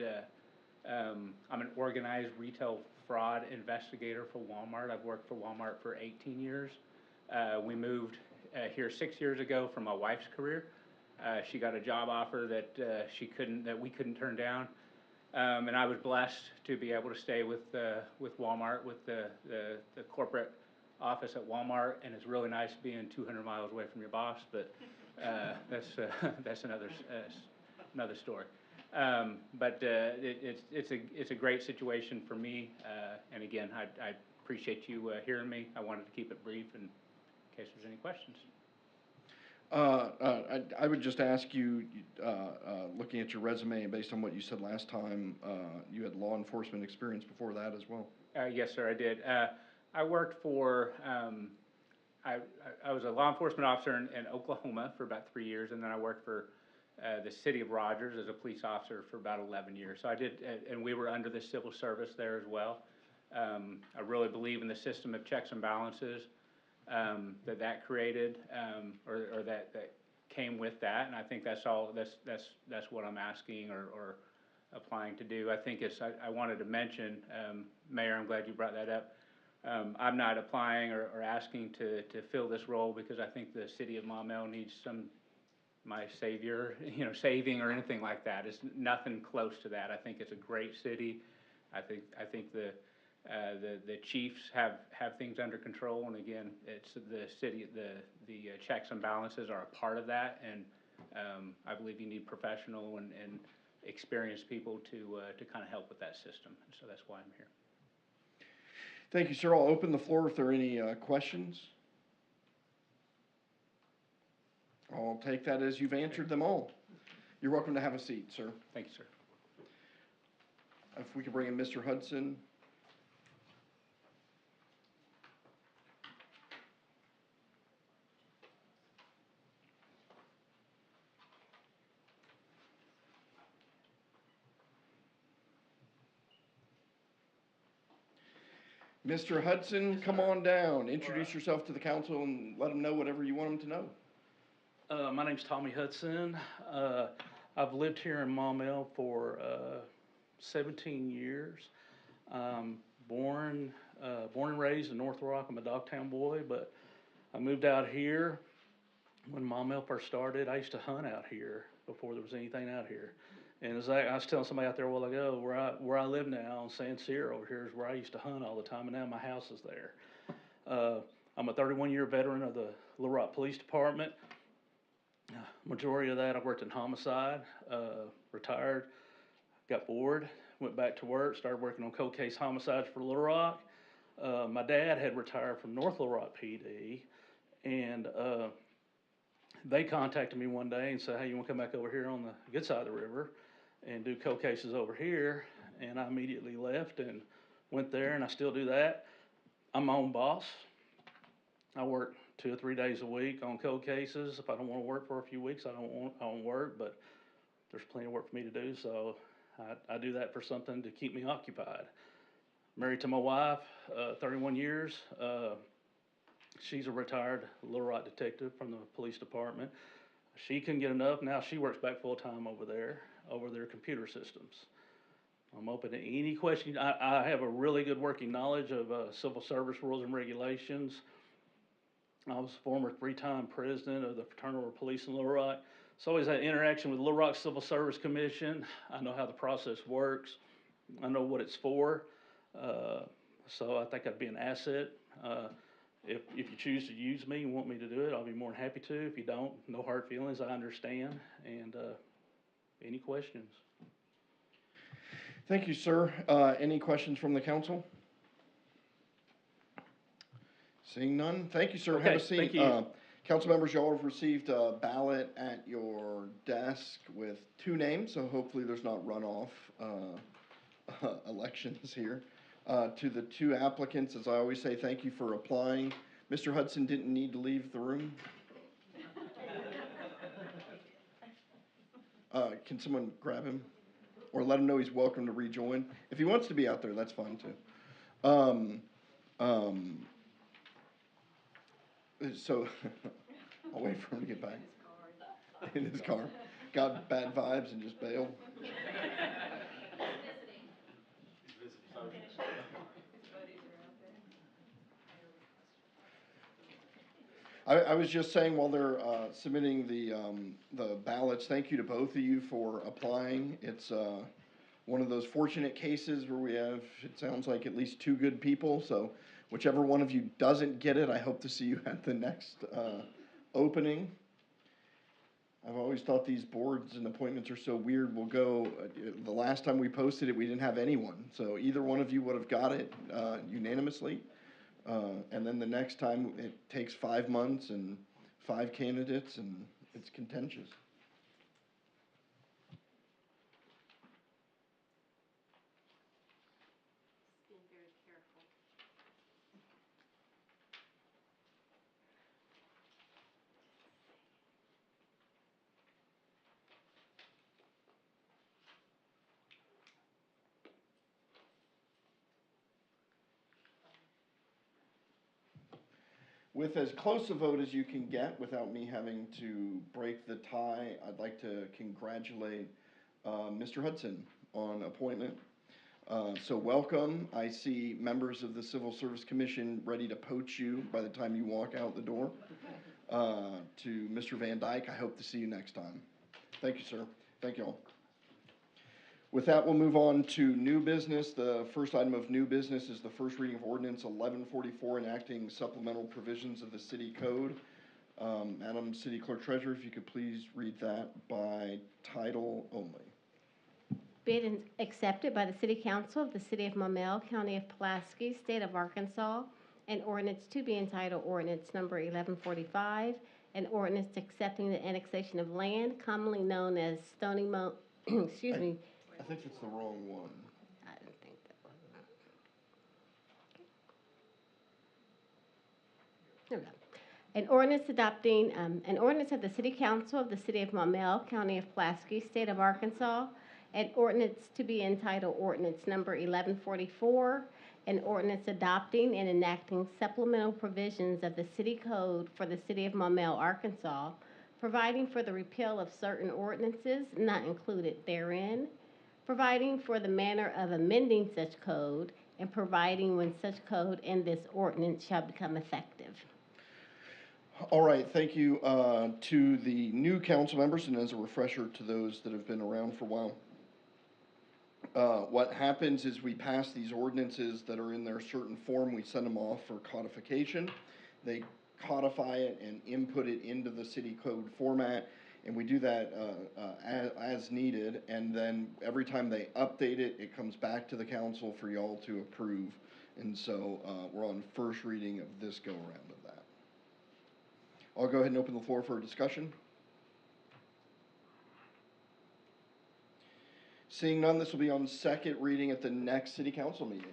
I'm an organized retail fraud investigator for Walmart. I've worked for Walmart for 18 years. We moved here 6 years ago from my wife's career. She got a job offer that we couldn't turn down, and I was blessed to be able to stay with Walmart, with the corporate office at Walmart, and it's really nice being 200 miles away from your boss, but that's another story. But it's a great situation for me, and again, I appreciate you hearing me. I wanted to keep it brief in case there's any questions. I would just ask you, looking at your resume and based on what you said last time, you had law enforcement experience before that as well? Yes, sir, I did. I worked for, I was a law enforcement officer in Oklahoma for about 3 years, and then I worked for the city of Rogers as a police officer for about 11 years. So I did, and we were under the civil service there as well. I really believe in the system of checks and balances. that created, or that came with that, and I think that's what I'm asking or applying to do. I think I wanted to mention, Mayor, I'm glad you brought that up. I'm not applying or asking to fill this role because I think the city of Maumelle needs my savior, saving or anything like that. It's nothing close to that. I think it's a great city. I think the chiefs have things under control, and again, it's the city, the checks and balances are a part of that, and I believe you need professional and experienced people to kind of help with that system, and so that's why I'm here. Thank you, sir. I'll open the floor if there are any questions. I'll take that as you've answered them all. You're welcome to have a seat, sir. Thank you, sir. If we could bring in Mr. Hudson. Mr. Hudson, come on down. Introduce yourself to the council and let them know whatever you want them to know. My name's Tommy Hudson. I've lived here in Maumelle for 17 years. Born and raised in North Rock. I'm a Dogtown boy, but I moved out here when Maumelle first started. I used to hunt out here before there was anything out here. And as I was telling somebody out there a while ago, where I live now on San Sierra over here is where I used to hunt all the time, and now my house is there. I'm a 31-year veteran of the Little Rock Police Department. Majority of that, I worked in homicide, retired, got bored, went back to work, started working on cold case homicides for Little Rock. My dad had retired from North Little Rock PD, and they contacted me one day and said, hey, you want to come back over here on the good side of the river and do cold cases over here? And I immediately left and went there, and I still do that. I'm my own boss. I work 2 or 3 days a week on cold cases. If I don't want to work for a few weeks, I don't work, but there's plenty of work for me to do, so I do that for something to keep me occupied. Married to my wife, 31 years. She's a retired Little Rock detective from the police department. She couldn't get enough. Now she works back full-time over their computer systems. I'm open to any question. I have a really good working knowledge of civil service rules and regulations. I was former 3-time president of the Fraternal Order of Police in Little Rock. So always had interaction with Little Rock Civil Service Commission. I know how the process works. I know what it's for. So I think I'd be an asset. If you choose to use me and want me to do it, I'll be more than happy to. If you don't, no hard feelings, I understand. And any questions? Thank you, sir. Any questions from the council? Seeing none, thank you, sir. Okay, have a seat. thank you. Council members, y'all have received a ballot at your desk with 2 names, so hopefully there's not runoff elections here. To the 2 applicants, as I always say, thank you for applying. Mr. Hudson didn't need to leave the room. Can someone grab him? Or let him know he's welcome to rejoin. If he wants to be out there, that's fine too. So, I'll wait for him to get back. In his car. Got bad vibes and just bailed. I was just saying while they're submitting the ballots, thank you to both of you for applying. It's one of those fortunate cases where we have, it sounds like, at least 2 good people. So whichever one of you doesn't get it, I hope to see you at the next opening. I've always thought these boards and appointments are so weird. We'll go, the last time we posted it, we didn't have anyone. So either one of you would have got it unanimously. And then the next time it takes 5 months and 5 candidates, and it's contentious. Being very careful. With as close a vote as you can get without me having to break the tie, I'd like to congratulate Mr. Hudson on appointment. So welcome. I see members of the Civil Service Commission ready to poach you by the time you walk out the door. To Mr. Van Dyke, I hope to see you next time. Thank you, sir. Thank you all. With that, we'll move on to new business. The first item of new business is the first reading of ordinance 1144, enacting supplemental provisions of the city code. Madam City Clerk Treasurer, if you could please read that by title only. Be it accepted by the City Council of the City of Maumelle, County of Pulaski, State of Arkansas, an ordinance to be entitled ordinance number 1145, an ordinance accepting the annexation of land commonly known as Stony Mountain, excuse me. I think it's the wrong one. I didn't think that was. There we go. An ordinance of the City Council of the City of Maumelle, County of Pulaski, State of Arkansas, an ordinance to be entitled ordinance number 1144, an ordinance adopting and enacting supplemental provisions of the city code for the City of Maumelle, Arkansas, providing for the repeal of certain ordinances not included therein, providing for the manner of amending such code, and providing when such code and this ordinance shall become effective. All right, thank you to the new council members, and as a refresher to those that have been around for a while. What happens is we pass these ordinances that are in their certain form, we send them off for codification. They codify it and input it into the city code format, and we do that as needed, and then every time they update it, it comes back to the council for y'all to approve. And so we're on first reading of this go-around of that. I'll go ahead and open the floor for a discussion. Seeing none, this will be on second reading at the next city council meeting.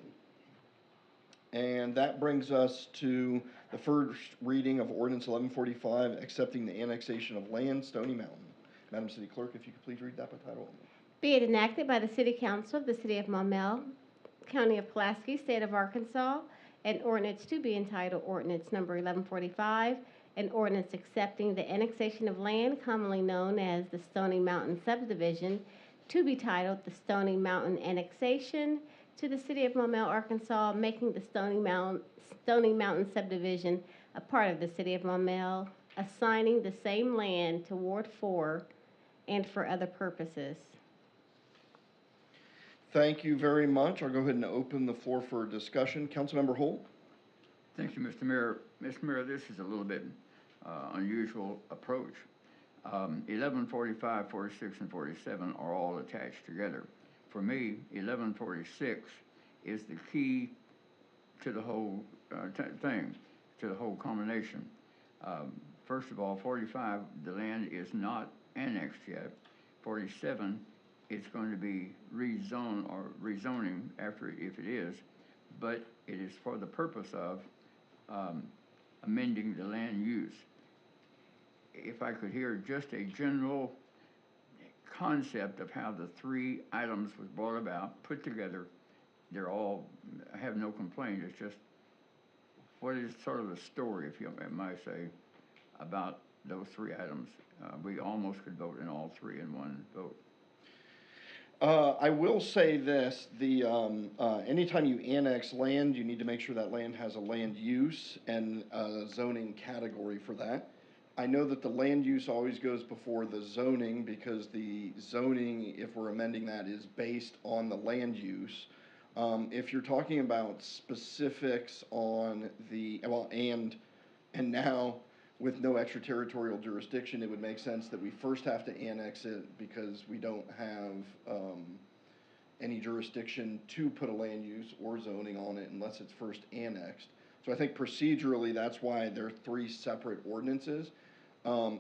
And that brings us to the first reading of ordinance 1145, accepting the annexation of land, Stony Mountain. Madam City Clerk, if you could please read that by title only. Be it enacted by the City Council of the City of Maumelle, County of Pulaski, State of Arkansas, an ordinance to be entitled ordinance number 1145, an ordinance accepting the annexation of land commonly known as the Stony Mountain subdivision, to be titled the Stony Mountain Annexation, to the City of Maumelle, Arkansas, making the Stony Mountain subdivision a part of the City of Maumelle, assigning the same land to Ward 4 and for other purposes. Thank you very much. I'll go ahead and open the floor for discussion. Councilmember Holt? Thank you, Mr. Mayor. Mr. Mayor, this is a little bit unusual approach. 1145, 46, and 47 are all attached together. For me, 1146 is the key to the whole thing, to the whole combination. First of all, 45, the land is not annexed yet. 47, it's going to be rezoned or rezoning after, if it is, but it is for the purpose of amending the land use. If I could hear just a general concept of how the three items was brought about, put together, they're all, I have no complaint. It's just, what is sort of the story, if you might say, about those three items? We almost could vote in all three in one vote. I will say this, anytime you annex land, you need to make sure that land has a land use and a zoning category for that. I know that the land use always goes before the zoning because the zoning, if we're amending that, is based on the land use. If you're talking about specifics on the, well, and now with no extraterritorial jurisdiction, it would make sense that we first have to annex it because we don't have any jurisdiction to put a land use or zoning on it unless it's first annexed. So I think procedurally, that's why there are three separate ordinances.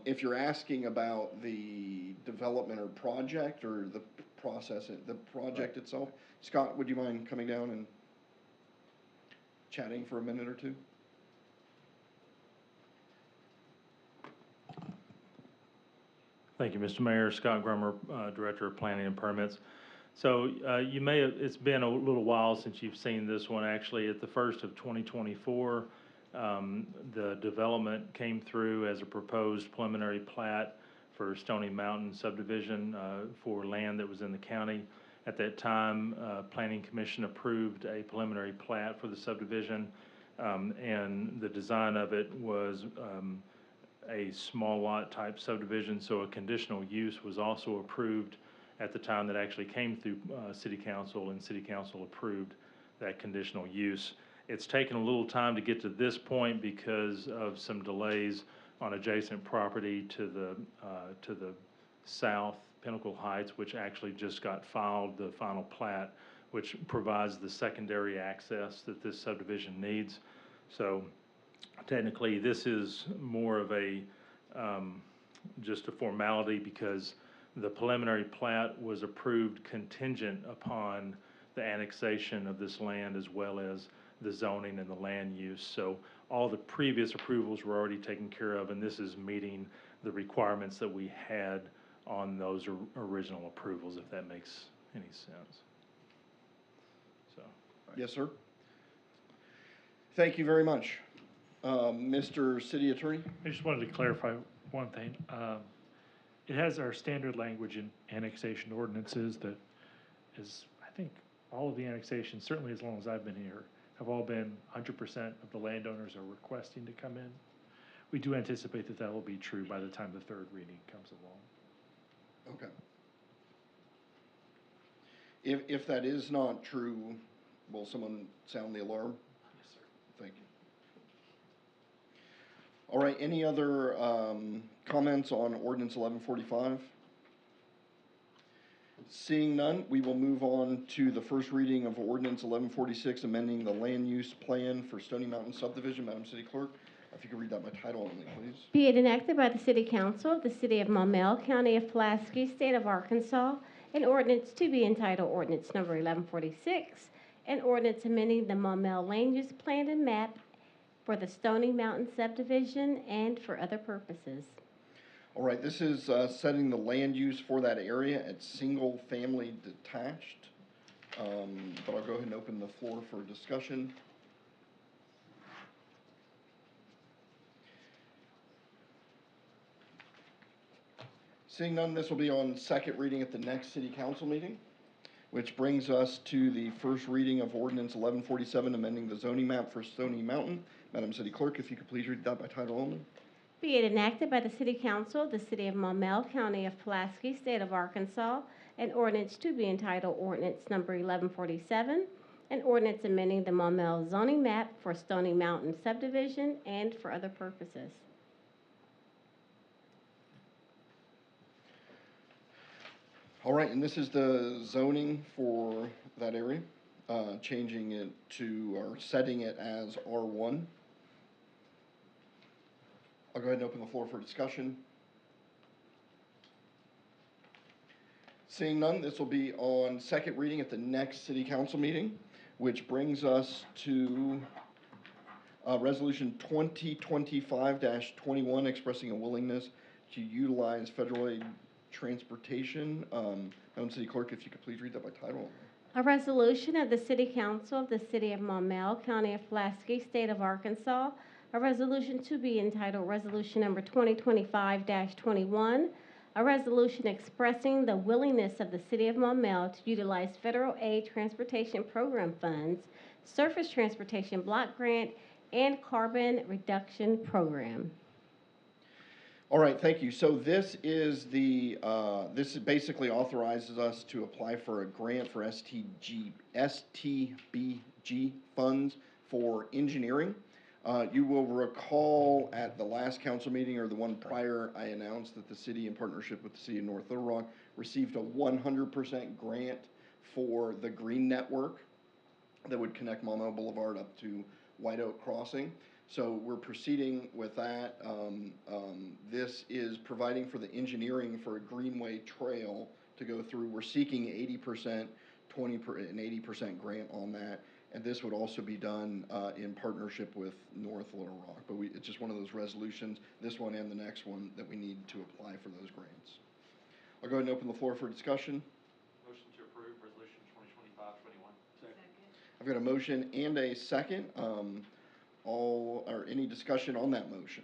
If you're asking about the development or project or the process, the project itself, Scott, would you mind coming down and chatting for a minute or two? Thank you, Mr. Mayor. Scott Grummer, Director of Planning and Permits. So you may have, it's been a little while since you've seen this one. Actually, at the first of 2024, The development came through as a proposed preliminary plat for Stony Mountain subdivision for land that was in the county. At that time, Planning Commission approved a preliminary plat for the subdivision, and the design of it was a small lot type subdivision, so a conditional use was also approved at the time that actually came through City Council, and City Council approved that conditional use. It's taken a little time to get to this point because of some delays on adjacent property to the south, Pinnacle Heights, which actually just got filed, the final plat, which provides the secondary access that this subdivision needs. So technically, this is more of a, just a formality because the preliminary plat was approved contingent upon the annexation of this land as well as the zoning and the land use. So all the previous approvals were already taken care of, and this is meeting the requirements that we had on those original approvals, if that makes any sense. So. Yes, sir. Thank you very much. Mr. City Attorney? I just wanted to clarify one thing. It has our standard language in annexation ordinances that is, I think, all of the annexations, certainly as long as I've been here, have all been 100% of the landowners are requesting to come in. We do anticipate that that will be true by the time the third reading comes along. Okay. If that is not true, will someone sound the alarm? Yes, sir. Thank you. All right, any other comments on ordinance 1145? Seeing none, we will move on to the first reading of ordinance 1146, amending the land use plan for Stony Mountain subdivision. Madam City Clerk, if you could read that by title only, please. Be it enacted by the City Council of the City of Maumelle, County of Pulaski, State of Arkansas, an ordinance to be entitled ordinance number 1146, an ordinance amending the Maumelle land use plan and map for the Stony Mountain subdivision and for other purposes. All right, this is setting the land use for that area at single-family detached. But I'll go ahead and open the floor for discussion. Seeing none, this will be on second reading at the next City Council meeting, which brings us to the first reading of ordinance 1147, amending the zoning map for Stony Mountain. Madam City Clerk, if you could please read that by title only. Be it enacted by the City Council of the City of Maumelle, County of Pulaski, State of Arkansas, an ordinance to be entitled ordinance number 1147, an ordinance amending the Maumelle zoning map for Stony Mountain subdivision and for other purposes. All right, and this is the zoning for that area, changing it to, or setting it as R1. I'll go ahead and open the floor for discussion. Seeing none, this will be on second reading at the next City Council meeting, which brings us to Resolution 2025-21, expressing a willingness to utilize federal aid transportation. Madam City Clerk, if you could please read that by title. A resolution of the City Council of the City of Maumelle, County of Pulaski, State of Arkansas, a resolution to be entitled Resolution Number 2025-21, a resolution expressing the willingness of the City of Maumelle to utilize federal aid transportation program funds, surface transportation block grant, and carbon reduction program. All right, thank you. So this is the, this basically authorizes us to apply for a grant for STBG funds for engineering. You will recall at the last council meeting or the one prior, I announced that the city, in partnership with the city of North Little Rock, received a 100% grant for the Green Network that would connect Maumelle Boulevard up to White Oak Crossing. So we're proceeding with that. This is providing for the engineering for a greenway trail to go through. We're seeking 80%, an 80% grant on that. And this would also be done in partnership with North Little Rock. But it's just one of those resolutions, this one and the next one, that we need to apply for those grants. I'll go ahead and open the floor for discussion. Motion to approve Resolution 2025-21. I've got a motion and a second. or any discussion on that motion?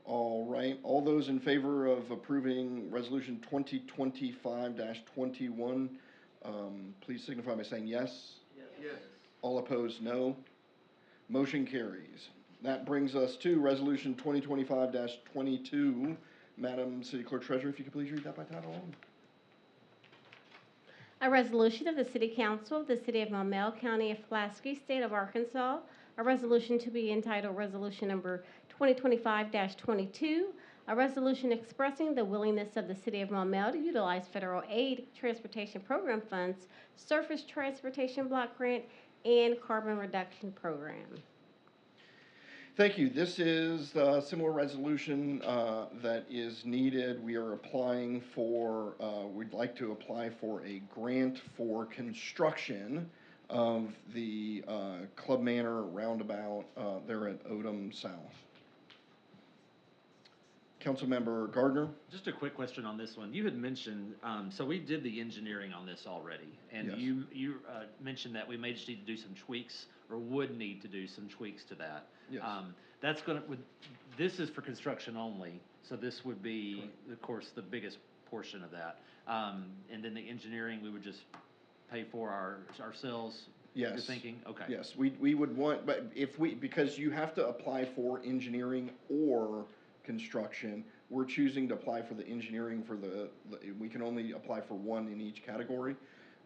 All right, all those in favor of approving Resolution 2025-21, please signify by saying yes. Yes. All opposed, no. Motion carries. That brings us to Resolution 2025-22. Madam City Clerk Treasurer, if you could please read that by title only. A resolution of the City Council of the City of Maumelle, County of Pulaski, State of Arkansas, a resolution to be entitled Resolution Number 2025-22, a resolution expressing the willingness of the City of Maumelle to utilize federal aid, transportation program funds, surface transportation block grant, and carbon reduction program. Thank you. This is a similar resolution that is needed. We are applying for, we'd like to apply for a grant for construction of the Club Manor roundabout there at Odom South. Councilmember Gardner? Just a quick question on this one. You had mentioned, so we did the engineering on this already, and Yes. you mentioned that we may just need to do some tweaks, or would need to do some tweaks to that. Yes. That's this is for construction only, so this would be, of course, the biggest portion of that. And then the engineering, we would just pay for ourselves? Yes. You're thinking? Okay. Yes, we would want, but because you have to apply for engineering or construction, we're choosing to apply for the engineering for we can only apply for one in each category.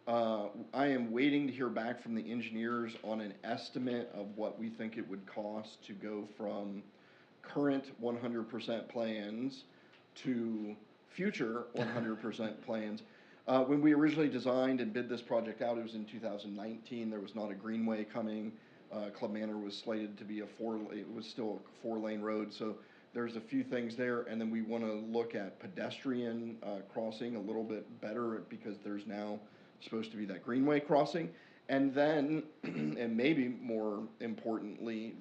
I am waiting to hear back from the engineers on an estimate of what we think it would cost to go from current 100% plans to future 100% plans. When we originally designed and bid this project out, it was in 2019. There was not a greenway coming. Club Manor was slated to be it was still a 4-lane road, so there's a few things there. And then we want to look at pedestrian crossing a little bit better because there's now supposed to be that greenway crossing. And then, and maybe more importantly,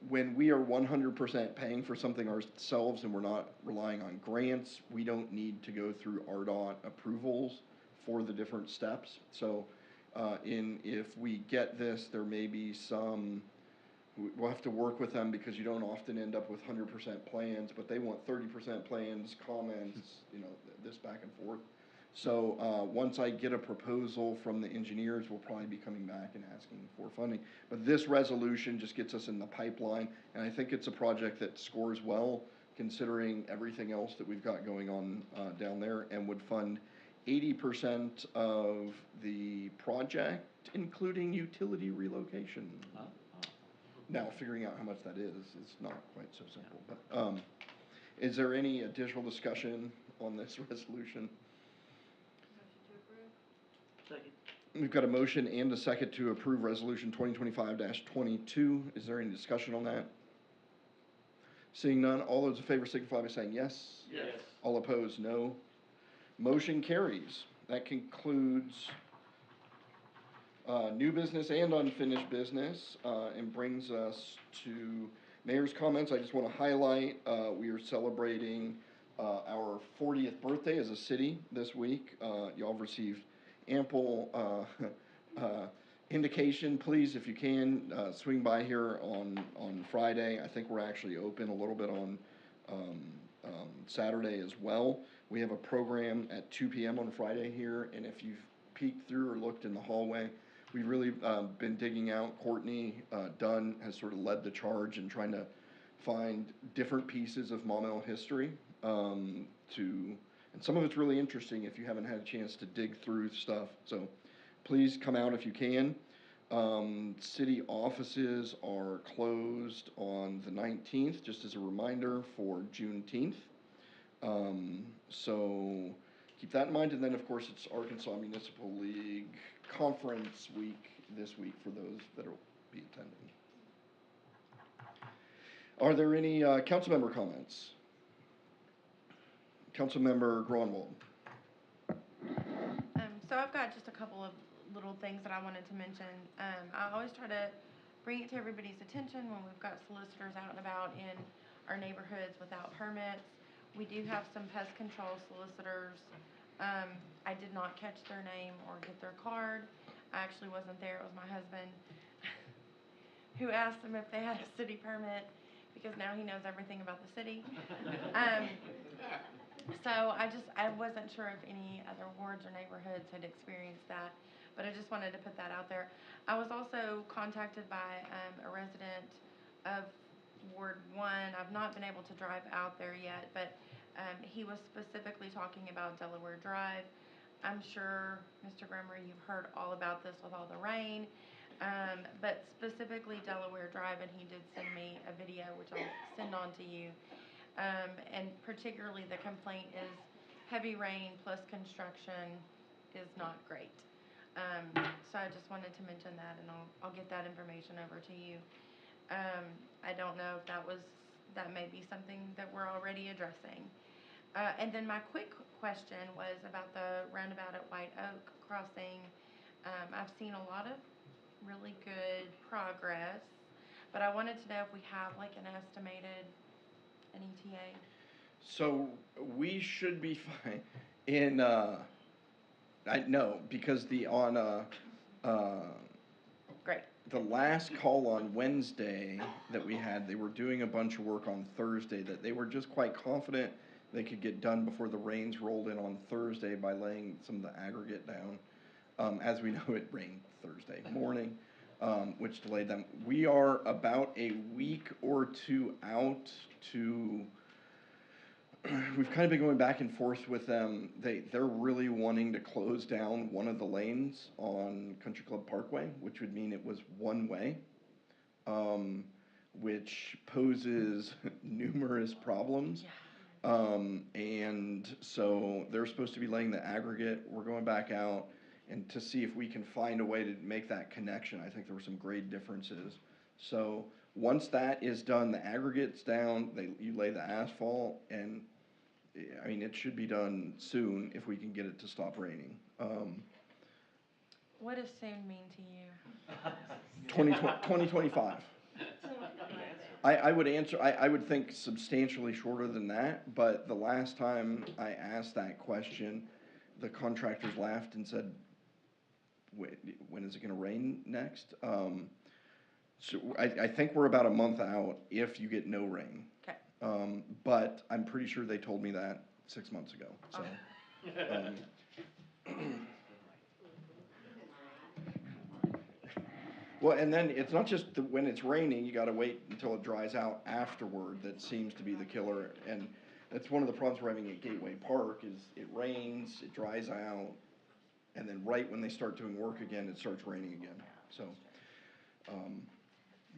when we are 100% paying for something ourselves and we're not relying on grants, we don't need to go through RDOT approvals for the different steps. So if we get this, there may be we'll have to work with them because you don't often end up with 100% plans, but they want 30% plans, comments, this back and forth. So once I get a proposal from the engineers, we'll probably be coming back and asking for funding. But this resolution just gets us in the pipeline, and I think it's a project that scores well considering everything else that we've got going on down there, and would fund 80% of the project, including utility relocation. Now, figuring out how much that is not quite so simple. But is there any additional discussion on this resolution? Second. We've got a motion and a second to approve Resolution 2025-22. Is there any discussion on that? Seeing none, all those in favor signify by saying yes. Yes. All opposed, no. Motion carries. That concludes new business and unfinished business, and brings us to Mayor's comments. I just want to highlight, we are celebrating our 40th birthday as a city this week. Y'all have received ample indication. Please, if you can, swing by here on Friday. I think we're actually open a little bit on Saturday as well. We have a program at 2 p.m. on Friday here, and if you've peeked through or looked in the hallway, we've really been digging out. Courtney Dunn has sort of led the charge in trying to find different pieces of Maumelle history and some of it's really interesting if you haven't had a chance to dig through stuff. So please come out if you can. City offices are closed on the 19th, just as a reminder, for Juneteenth. So keep that in mind. And then, of course, it's Arkansas Municipal League Conference Week this week for those that will be attending. Are there any council member comments? Councilmember Gronwald. So I've got just a couple of little things that I wanted to mention. I always try to bring it to everybody's attention when we've got solicitors out and about in our neighborhoods without permits. We do have some pest control solicitors. I did not catch their name or get their card. I actually wasn't there. It was my husband. who asked them if they had a city permit, because now he knows everything about the city. So I wasn't sure if any other wards or neighborhoods had experienced that, but I just wanted to put that out there. I was also contacted by a resident of Ward 1. I've not been able to drive out there yet, but he was specifically talking about Delaware Drive. I'm sure, Mr. Grimmer, you've heard all about this with all the rain, but specifically Delaware Drive, and he did send me a video, which I'll send on to you. And particularly the complaint is heavy rain plus construction is not great. So I just wanted to mention that, and I'll get that information over to you. I don't know if that may be something that we're already addressing. And then my quick question was about the roundabout at White Oak Crossing. I've seen a lot of really good progress, but I wanted to know if we have like an estimated, an ETA. So we should be fine in, because Great. the last call on Wednesday that we had, they were doing a bunch of work on Thursday that they were just quite confident they could get done before the rains rolled in on Thursday by laying some of the aggregate down. As we know, it rained Thursday morning, which delayed them. We are about a week or two out to, we've kind of been going back and forth with them. They're really wanting to close down one of the lanes on Country Club Parkway, which would mean it was one way, which poses numerous problems. And so they're supposed to be laying the aggregate. We're going back out and to see if we can find a way to make that connection. I think there were some grade differences. So once that is done, the aggregate's down, you lay the asphalt, and I mean, it should be done soon if we can get it to stop raining. What does soon mean to you? 2025. I would think substantially shorter than that, but the last time I asked that question, the contractors laughed and said, when is it gonna rain next? So I think we're about a month out if you get no rain. Okay. But I'm pretty sure they told me that 6 months ago, so. Well, and then it's not just when it's raining, you gotta wait until it dries out afterward. That seems to be the killer, and that's one of the problems we're having at Gateway Park is it rains, it dries out, and then right when they start doing work again, it starts raining again, so.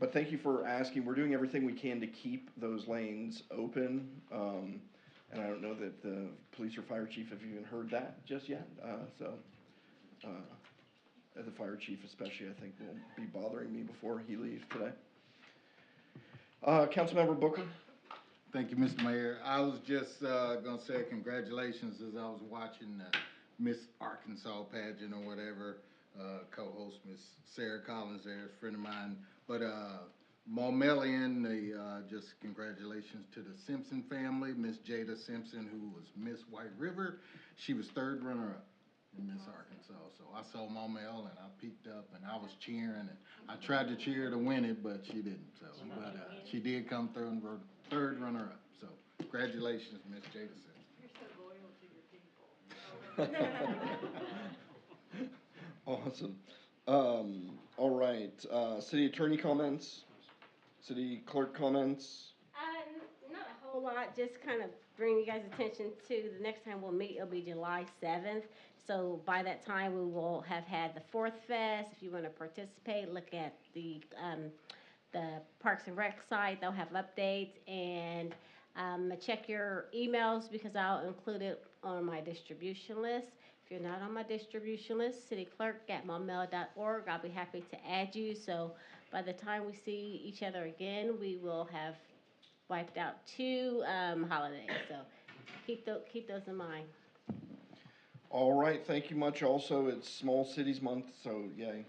But thank you for asking. We're doing everything we can to keep those lanes open. And I don't know that the police or fire chief have even heard that just yet. The fire chief especially, I think, will be bothering me before he leaves today. Councilmember Booker? Thank you, Mr. Mayor. I was just gonna say congratulations as I was watching the Miss Arkansas pageant or whatever. Co-host Miss Sarah Collins there, a friend of mine. But Maumelian, just congratulations to the Simpson family. Miss Jada Simpson, who was Miss White River, she was third runner-up in Miss Arkansas. So I saw Maumel and I peeked up and I was cheering, and I tried to cheer to win it, but she didn't. So, but she did come through and were third runner-up. So congratulations, Miss Jada Simpson. You're so loyal to your people. Awesome. All right, city attorney comments, city clerk comments. Not a whole lot, just kind of bring you guys' attention to the next time we'll meet, it'll be July 7th. So by that time, we will have had the Fourth Fest. If you want to participate, look at the Parks and Rec site, they'll have updates, and check your emails because I'll include it on my distribution list. If you're not on my distribution list, cityclerk@maumelle.org. I'll be happy to add you. So by the time we see each other again, we will have wiped out 2 holidays. So keep those in mind. All right, thank you much. Also, it's Small Cities Month, so yay.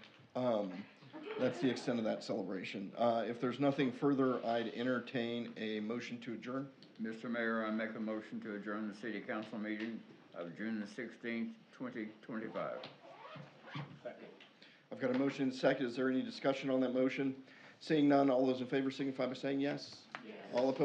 That's the extent of that celebration. If there's nothing further, I'd entertain a motion to adjourn. Mr. Mayor, I make a motion to adjourn the city council meeting of June the 16th, 2025. I've got a motion and a second. Is there any discussion on that motion? Seeing none, all those in favor signify by saying yes. All opposed?